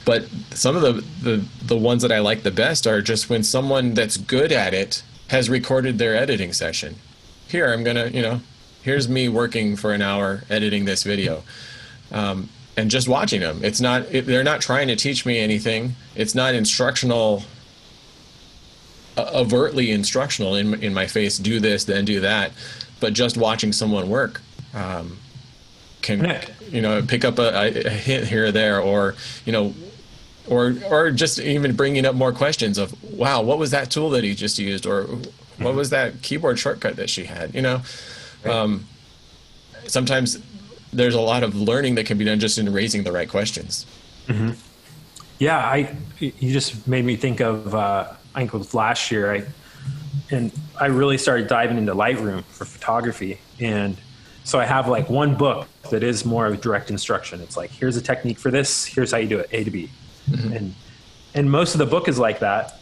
But some of the ones that I like the best are just when someone that's good at it has recorded their editing session. Here, I'm going to, here's me working for an hour editing this video. And just watching them. They're not trying to teach me anything. It's not instructional, overtly instructional in my face, do this, then do that. But just watching someone work can, pick up a hint here or there, or, or just even bringing up more questions of, wow, what was that tool that he just used? Or what was that keyboard shortcut that she had? Sometimes there's a lot of learning that can be done just in raising the right questions. Yeah, you just made me think of, I think it was last year, I really started diving into Lightroom for photography. And so I have like one book that is more of direct instruction. It's like, here's a technique for this, here's how you do it, A to B. And most of the book is like that.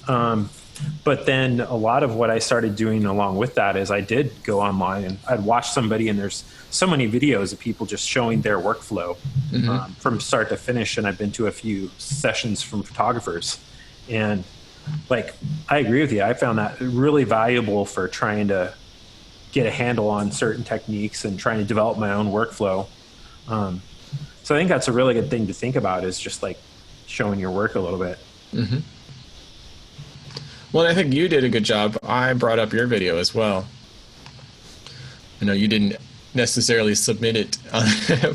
But then a lot of what I started doing along with that is I did go online and I'd watch somebody, and there's so many videos of people just showing their workflow from start to finish. And I've been to a few sessions from photographers, and like, I agree with you. I found that really valuable for trying to get a handle on certain techniques and trying to develop my own workflow. So I think that's a really good thing to think about, is just like showing your work a little bit. Well, I think you did a good job. I brought up your video as well. I know you didn't necessarily submit it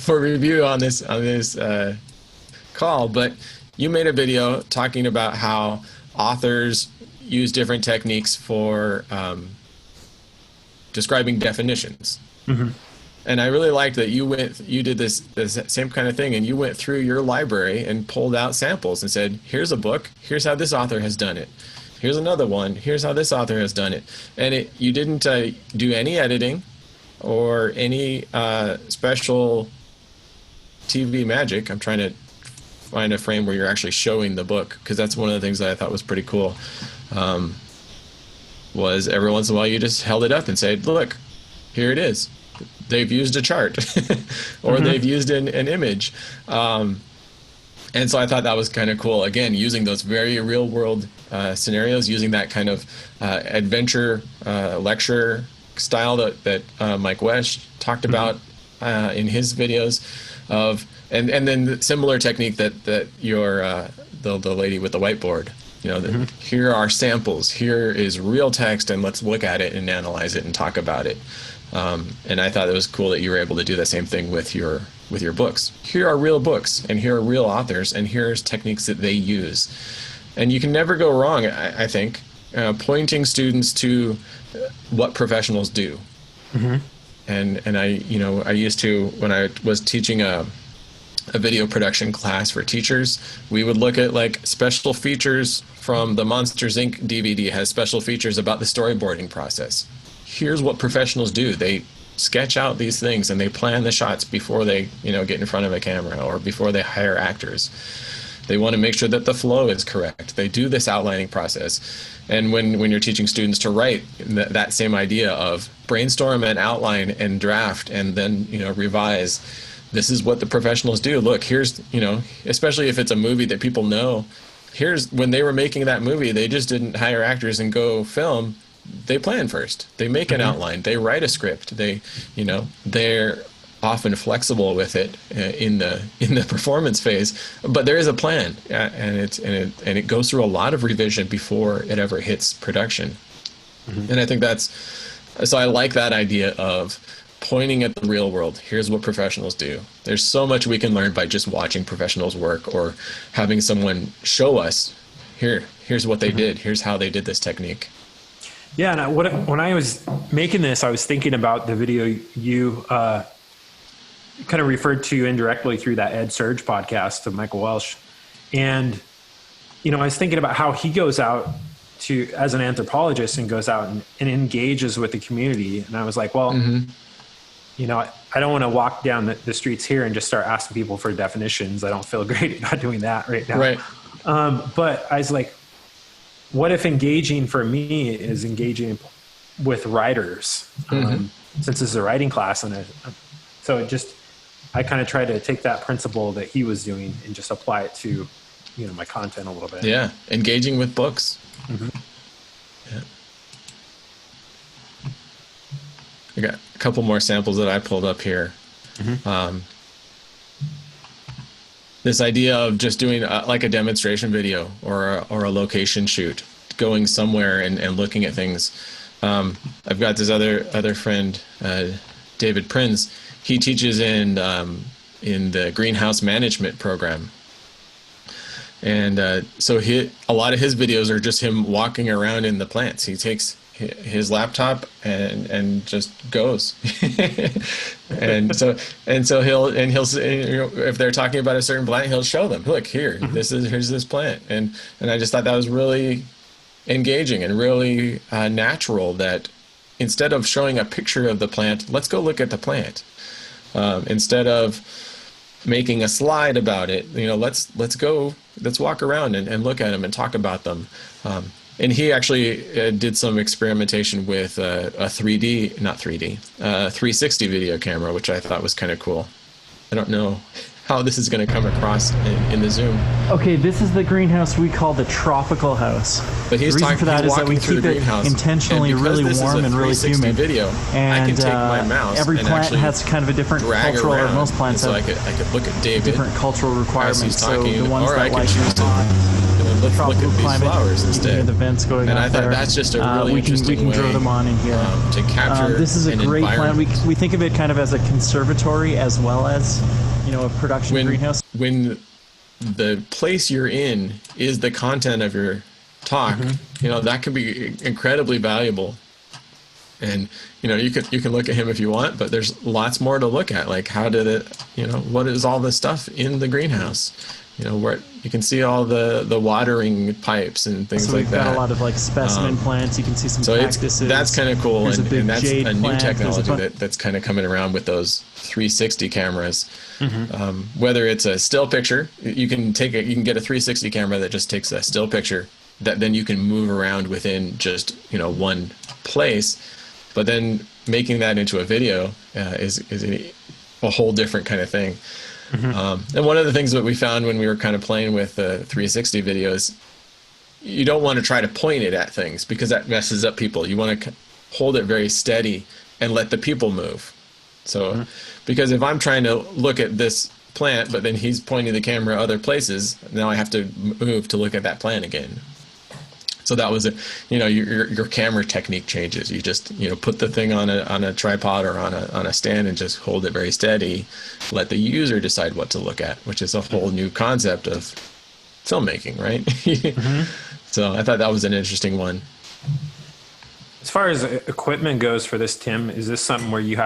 for review on this call, but you made a video talking about how authors use different techniques for describing definitions. And I really liked that you did this same kind of thing, and you went through your library and pulled out samples and said, here's a book, here's how this author has done it. Here's another one, here's how this author has done it. And you didn't do any editing or any special TV magic. I'm trying to find a frame where you're actually showing the book, because that's one of the things that I thought was pretty cool. Was every once in a while you just held it up and said, look, here it is. They've used a chart or they've used an image. And so I thought that was kind of cool. Again, using those very real world scenarios, using that kind of adventure lecture style that Mike Wesch talked about in his videos and then the similar technique that your the lady with the whiteboard, here are samples, here is real text, and let's look at it and analyze it and talk about it. And I thought it was cool that you were able to do the same thing with your books. Here are real books, and here are real authors, and here's techniques that they use. And you can never go wrong, I think, pointing students to what professionals do. And I used to, when I was teaching a video production class for teachers, we would look at like special features from the Monsters Inc. DVD has special features about the storyboarding process. Here's what professionals do. They sketch out these things and they plan the shots before they, get in front of a camera or before they hire actors. They want to make sure that the flow is correct. They do this outlining process. And when you're teaching students to write, that same idea of brainstorm and outline and draft and then, revise, this is what the professionals do. Look, here's, especially if it's a movie that people know, here's when they were making that movie, they just didn't hire actors and go film. They plan first. They make an outline. They write a script. They're often flexible with it in the performance phase, but there is a plan, and it goes through a lot of revision before it ever hits production. And I think so I like that idea of pointing at the real world. Here's what professionals do. There's so much we can learn by just watching professionals work or having someone show us, here's what they did. Here's how they did this technique. Yeah, and when I was making this, I was thinking about the video you kind of referred to indirectly through that Ed Surge podcast of Michael Welsh. And, I was thinking about how he goes out as an anthropologist and goes out and engages with the community. And I was like, well, I don't want to walk down the streets here and just start asking people for definitions. I don't feel great about doing that right now. Right. But I was like, what if engaging for me is engaging with writers? Since this is a writing class, and I kind of try to take that principle that he was doing and just apply it to, my content a little bit. Yeah, engaging with books. Yeah. I got a couple more samples that I pulled up here. This idea of just doing like a demonstration video or a location shoot, going somewhere and looking at things. I've got this other friend, David Prinz. He teaches in the greenhouse management program. And so a lot of his videos are just him walking around in the plants. He takes his laptop and just goes. and so he'll if they're talking about a certain plant, he'll show them, look, here's this plant. And I just thought that was really engaging and really natural, that instead of showing a picture of the plant, let's go look at the plant. Instead of making a slide about it, let's walk around and look at them and talk about them. And he actually did some experimentation with a 360 video camera, which I thought was kind of cool. I don't know how this is going to come across in the Zoom. Okay, this is the greenhouse we call the tropical house. But he's the reason for that is that we keep it intentionally really warm and really humid. Video, and I can take my mouse every and plant actually has kind of a different drag cultural, around, or most plants so have I could look at David different cultural as requirements. he's So talking, the ones or I that could like choose to look at tropical these climate, flowers you can hear instead. the vents going And up I thought there. that's just a really we can interesting way grow them on in here. to capture This is a an great plant. environment. We think of it kind of as a conservatory as well as, a production greenhouse. When the place you're in is the content of your talk, that can be incredibly valuable. And you can look at him if you want, but there's lots more to look at. Like, how did it, what is all this stuff in the greenhouse? Where you can see all the watering pipes and things So like we've that. got a lot of like specimen plants. You can see some cactuses. That's kind of cool, There's a big and that's jade a new plant. technology that's kind of coming around with those 360 cameras. Whether it's a still picture, you can get a 360 camera that just takes a still picture that then you can move around within just one place, but then making that into a video is a whole different kind of thing. And one of the things that we found when we were kind of playing with the 360 videos, you don't want to try to point it at things because that messes up people. You want to hold it very steady and let the people move. So, because if I'm trying to look at this plant, but then he's pointing the camera other places, now I have to move to look at that plant again. So that was your camera technique changes. You just put the thing on a tripod or on a stand and just hold it very steady. Let the user decide what to look at, which is a whole new concept of filmmaking, right? So I thought that was an interesting one. As far as equipment goes for this, Tim, is this something where you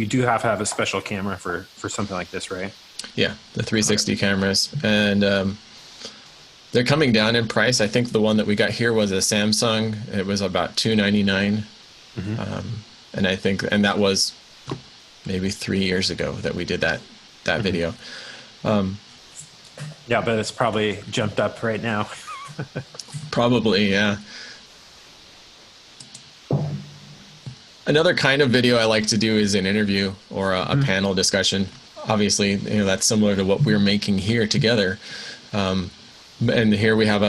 do have to have a special camera for something like this, right? Yeah, the 360 cameras, and they're coming down in price. I think the one that we got here was a Samsung. It was about $299, and that was maybe 3 years ago that we did that video. Yeah, but it's probably jumped up right now. Probably, yeah. Another kind of video I like to do is an interview or a panel discussion. Obviously, that's similar to what we're making here together. And here we have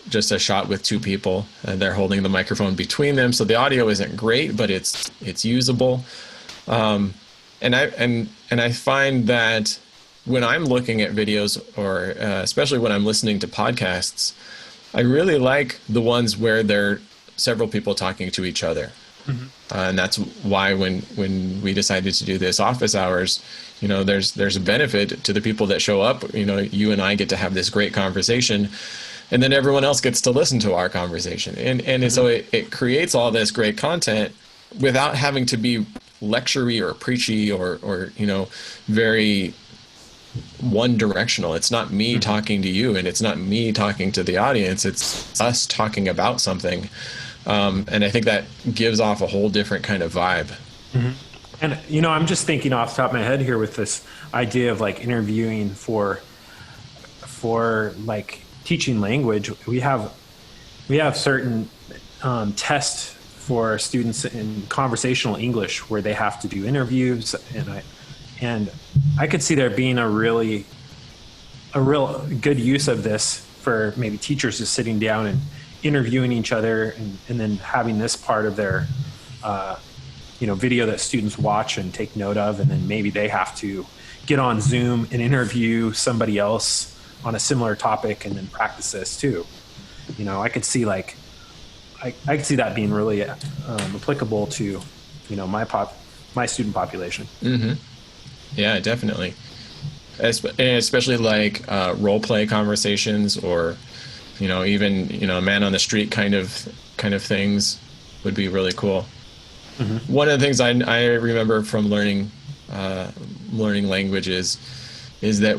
just a shot with two people, and they're holding the microphone between them, so the audio isn't great, but it's usable. And I find that when I'm looking at videos, or especially when I'm listening to podcasts, I really like the ones where there are several people talking to each other. And that's why when we decided to do this office hours, there's a benefit to the people that show up. You and I get to have this great conversation, and then everyone else gets to listen to our conversation. And so it creates all this great content without having to be lectury or preachy or very one directional. It's not me talking to you, and it's not me talking to the audience. It's us talking about something. And I think that gives off a whole different kind of vibe. And, I'm just thinking off the top of my head here with this idea of like interviewing for like teaching language. We have certain tests for students in conversational English where they have to do interviews. And I could see there being a real good use of this for maybe teachers just sitting down and interviewing each other, and then having this part of their video that students watch and take note of, and then maybe they have to get on Zoom and interview somebody else on a similar topic and then practice this too. I could see I could see that being really applicable to my student population. Yeah, definitely. Especially like role play conversations, or even man on the street kind of things would be really cool. One of the things I remember from learning languages is that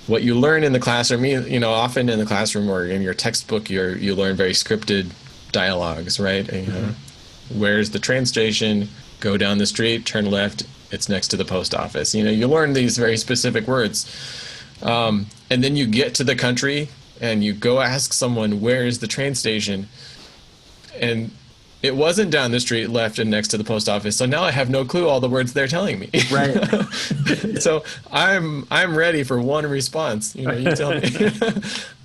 what you learn in the classroom, often in the classroom or in your textbook, you learn very scripted dialogues, right? Where's the train station? Go down the street, turn left. It's next to the post office. You learn these very specific words, and then you get to the country and you go ask someone, where is the train station? And it wasn't down the street, left and next to the post office. So now I have no clue all the words they're telling me. Right. So I'm ready for one response. You tell me.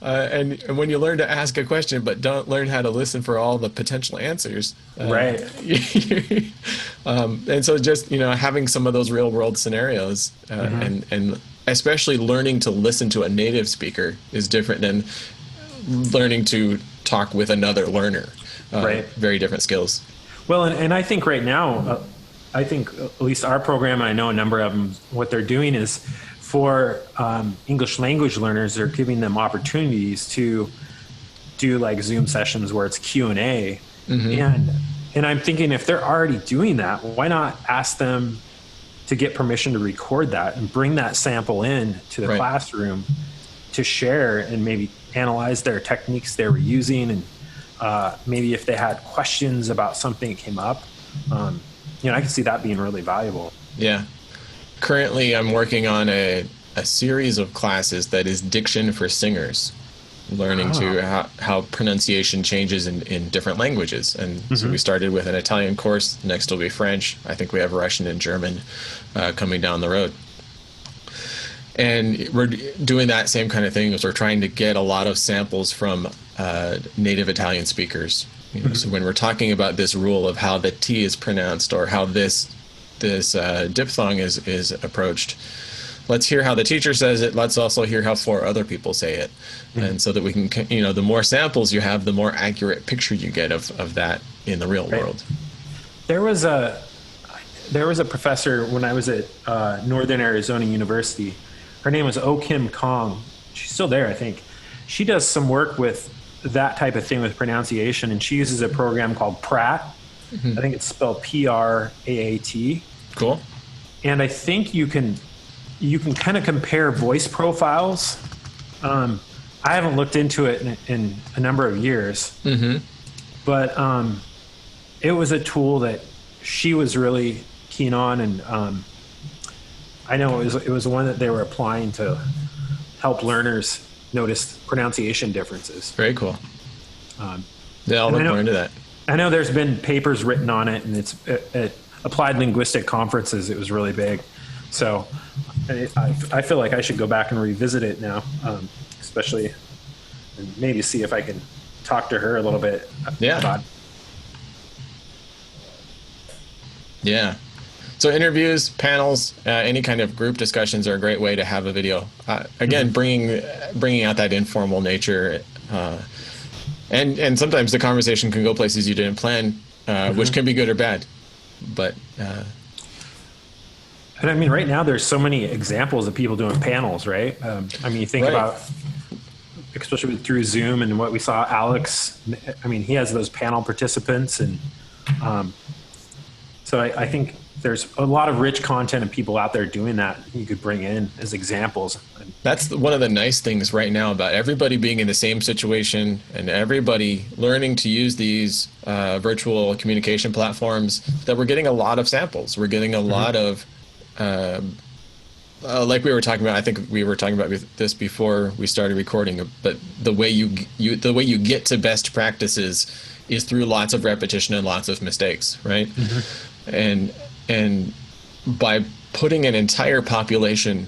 And when you learn to ask a question, but don't learn how to listen for all the potential answers. Right. And so just, having some of those real world scenarios and especially learning to listen to a native speaker is different than learning to talk with another learner. Right. Very different skills. Well, and I think right now, I think at least our program, I know a number of them, what they're doing is for English language learners, they're giving them opportunities to do like Zoom sessions where it's Q&A. And I'm thinking if they're already doing that, why not ask them to get permission to record that and bring that sample in to the classroom to share and maybe analyze their techniques they were using, and maybe if they had questions about something that came up, I can see that being really valuable. Yeah. Currently, I'm working on a series of classes that is diction for singers, learning to how pronunciation changes in different languages. And so we started with an Italian course. Next will be French. I think we have Russian and German coming down the road. And we're doing that same kind of thing as we're trying to get a lot of samples from native Italian speakers. So when we're talking about this rule of how the T is pronounced or how this diphthong is approached, let's hear how the teacher says it. Let's also hear how 4 other people say it. And so that we can, the more samples you have, the more accurate picture you get of that in the real world. There was a professor when I was at Northern Arizona University. Her name was O. Kim Kong. She's still there, I think. She does some work with that type of thing with pronunciation, and she uses a program called Pratt. I think it's spelled Praat. Cool. And I think you can kind of compare voice profiles. I haven't looked into it in a number of years, but it was a tool that she was really keen on, and I know it was one that they were applying to help learners notice pronunciation differences. Very cool. I'll look more into that. I know there's been papers written on it, and it's at applied linguistic conferences. It was really big. So I feel like I should go back and revisit it now, especially, and maybe see if I can talk to her a little bit about it. Yeah. So interviews, panels, any kind of group discussions are a great way to have a video. Again, bringing out that informal nature, and sometimes the conversation can go places you didn't plan, which can be good or bad. But and I mean, right now there's so many examples of people doing panels, right? I mean, you think about, especially through Zoom and what we saw, Alex. I mean, he has those panel participants, and so I think there's a lot of rich content and people out there doing that you could bring in as examples. That's one of the nice things right now about everybody being in the same situation and everybody learning to use these virtual communication platforms, that we're getting a lot of samples. We're getting a lot of, like we were talking about, I think we were talking about this before we started recording, but the way you get to best practices is through lots of repetition and lots of mistakes, right? And by putting an entire population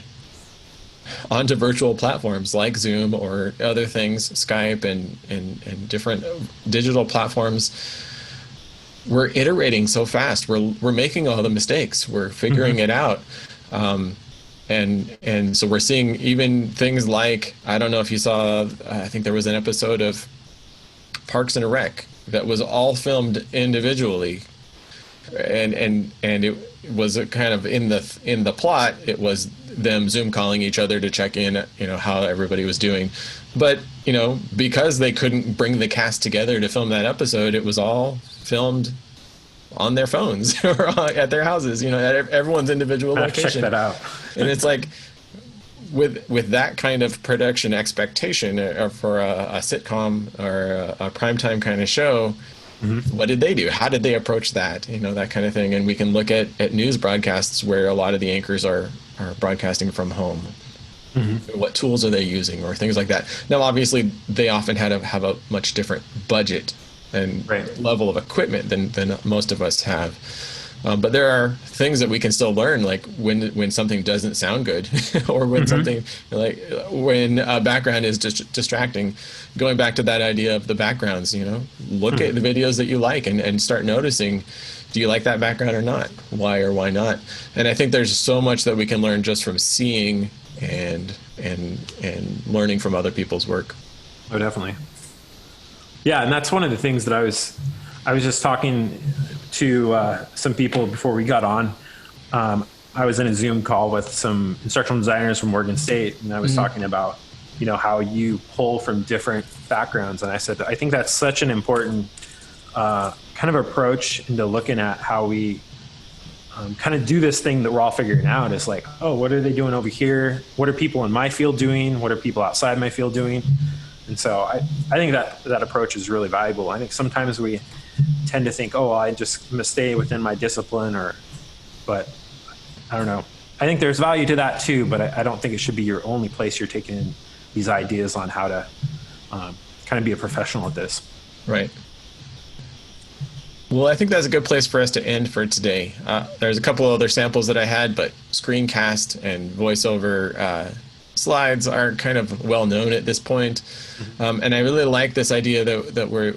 onto virtual platforms like Zoom or other things, Skype and different digital platforms, we're iterating so fast. We're making all the mistakes. We're figuring it out. And so we're seeing even things like, I don't know if you saw, I think there was an episode of Parks and Rec that was all filmed individually. And it was a kind of in the plot, it was them Zoom calling each other to check in, how everybody was doing. But, because they couldn't bring the cast together to film that episode, it was all filmed on their phones or at their houses, at everyone's individual location. Check that out. And it's like, with that kind of production expectation for a sitcom or a primetime kind of show, what did they do? How did they approach that? That kind of thing. And we can look at news broadcasts where a lot of the anchors are broadcasting from home. What tools are they using or things like that? Now, obviously, they often have a much different budget and Right. level of equipment than most of us have. But there are things that we can still learn, like when something doesn't sound good, or when something, like when a background is distracting. Going back to that idea of the backgrounds, look at the videos that you like and start noticing, do you like that background or not? Why or why not? And I think there's so much that we can learn just from seeing and learning from other people's work. Oh, definitely. Yeah, and that's one of the things that I was just talking to some people before we got on. I was in a Zoom call with some instructional designers from Oregon State, and I was talking about, how you pull from different backgrounds. And I said, I think that's such an important kind of approach into looking at how we kind of do this thing that we're all figuring out. Is like, oh, what are they doing over here? What are people in my field doing? What are people outside my field doing? And so I think that approach is really valuable. I think sometimes we tend to think, oh, I just must stay within my discipline, but I don't know. I think there's value to that too, but I don't think it should be your only place you're taking in these ideas on how to kind of be a professional at this. Right. Well, I think that's a good place for us to end for today. There's a couple other samples that I had, but screencast and voiceover slides are kind of well known at this point. And I really like this idea that we're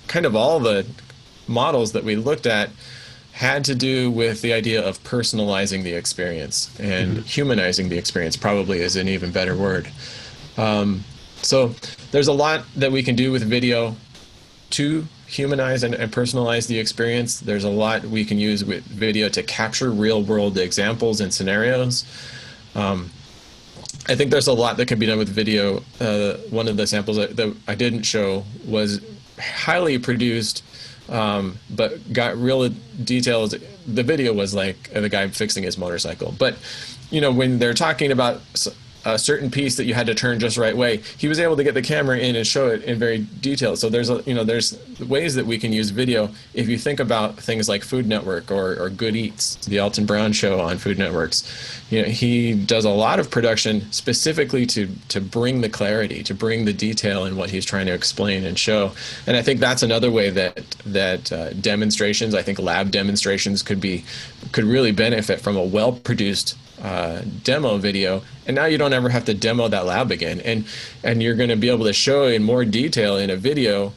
kind of all the models that we looked at had to do with the idea of personalizing the experience and humanizing the experience, probably is an even better word. So there's a lot that we can do with video to humanize and personalize the experience. There's a lot we can use with video to capture real world examples and scenarios. I think there's a lot that can be done with video. One of the samples that I didn't show was highly produced, but got real details. The video was like the guy fixing his motorcycle. But, when they're talking about a certain piece that you had to turn just the right way, he was able to get the camera in and show it in very detail. So there's ways that we can use video. If you think about things like Food Network or Good Eats, the Alton Brown show on Food Networks, he does a lot of production specifically to bring the clarity, to bring the detail in what he's trying to explain and show. And I think that's another way that demonstrations, I think lab demonstrations could really benefit from a well-produced demo video, and now you don't ever have to demo that lab again, and you're going to be able to show in more detail in a video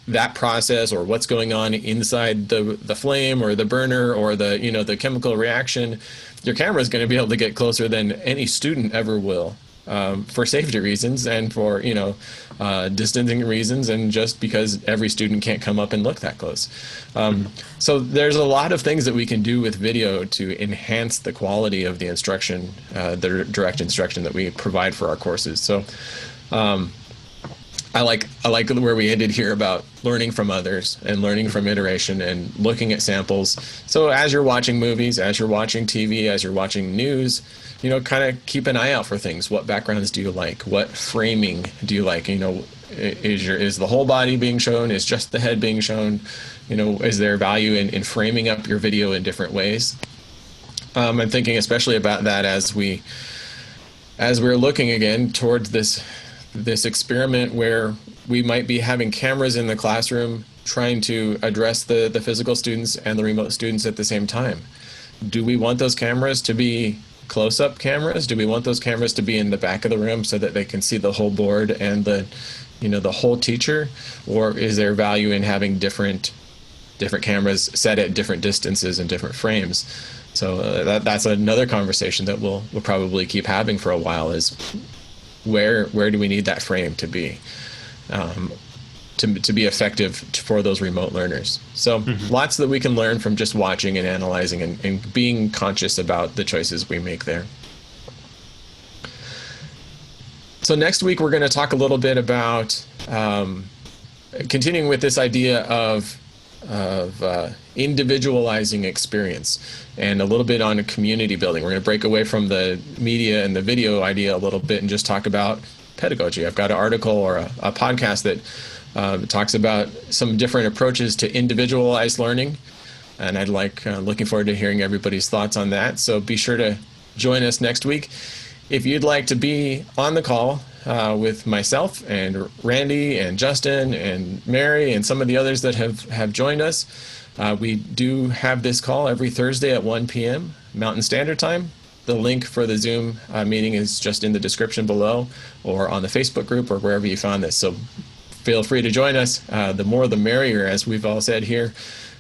that process or what's going on inside the flame or the burner or the chemical reaction. Your camera is going to be able to get closer than any student ever will, for safety reasons and for distancing reasons, and just because every student can't come up and look that close. So there's a lot of things that we can do with video to enhance the quality of the instruction, the direct instruction that we provide for our courses. So I like where we ended here about learning from others and learning from iteration and looking at samples. So as you're watching movies, as you're watching TV, as you're watching news, kind of keep an eye out for things. What backgrounds do you like? What framing do you like? Is the whole body being shown? Is just the head being shown? Is there value in framing up your video in different ways? I'm thinking especially about that as we're looking again towards this experiment where we might be having cameras in the classroom trying to address the physical students and the remote students at the same time. Do we want those cameras to be close-up cameras? Do we want those cameras to be in the back of the room so that they can see the whole board and the whole teacher? Or is there value in having different cameras set at different distances and different frames? So that's another conversation that we'll probably keep having for a while, is where do we need that frame to be to be effective for those remote learners? So lots that we can learn from just watching and analyzing and being conscious about the choices we make there. So next week we're going to talk a little bit about continuing with this idea of individualizing experience and a little bit on community building. We're going to break away from the media and the video idea a little bit and just talk about pedagogy. I've got an article or a podcast that talks about some different approaches to individualized learning, and I'd looking forward to hearing everybody's thoughts on that. So be sure to join us next week. If you'd like to be on the call with myself and Randy and Justin and Mary and some of the others that have joined us. We do have this call every Thursday at 1 p.m. Mountain Standard Time. The link for the Zoom meeting is just in the description below or on the Facebook group or wherever you found this. So feel free to join us. The more the merrier, as we've all said here.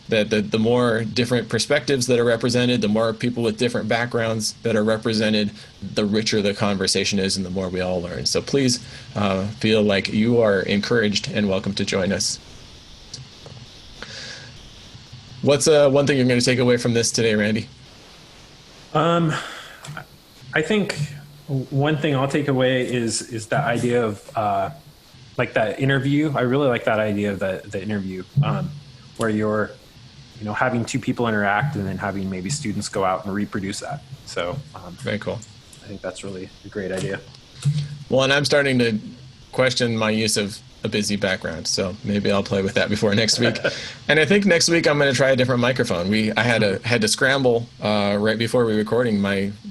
That the more different perspectives that are represented, the more people with different backgrounds that are represented, the richer the conversation is and the more we all learn. So please feel like you are encouraged and welcome to join us. What's one thing you're going to take away from this today, Randy? I think one thing I'll take away is that idea of like that interview. I really like that idea of the interview where you're having two people interact and then having maybe students go out and reproduce that. So very cool. I think that's really a great idea. Well, and I'm starting to question my use of a busy background, so maybe I'll play with that before next week. And I think next week I'm going to try a different microphone. I had to scramble right before we were recording.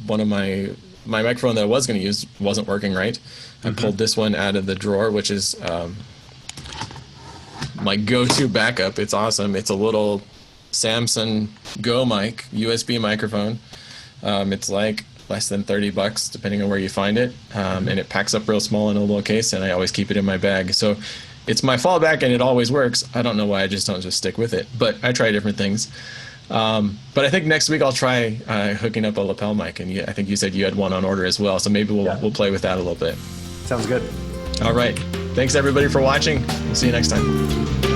One of my microphone that I was going to use wasn't working right. I pulled this one out of the drawer, which is my go-to backup. It's awesome. It's a little Samsung Go mic, USB microphone. It's like less than $30 depending on where you find it, and it packs up real small in a little case, and I always keep it in my bag. So it's my fallback and it always works. I don't know why I don't just stick with it, but I try different things. But I think next week I'll try hooking up a lapel mic, and I think you said you had one on order as well, so maybe we'll play with that a little bit. Sounds good. All right, thanks everybody for watching. We'll see you next time.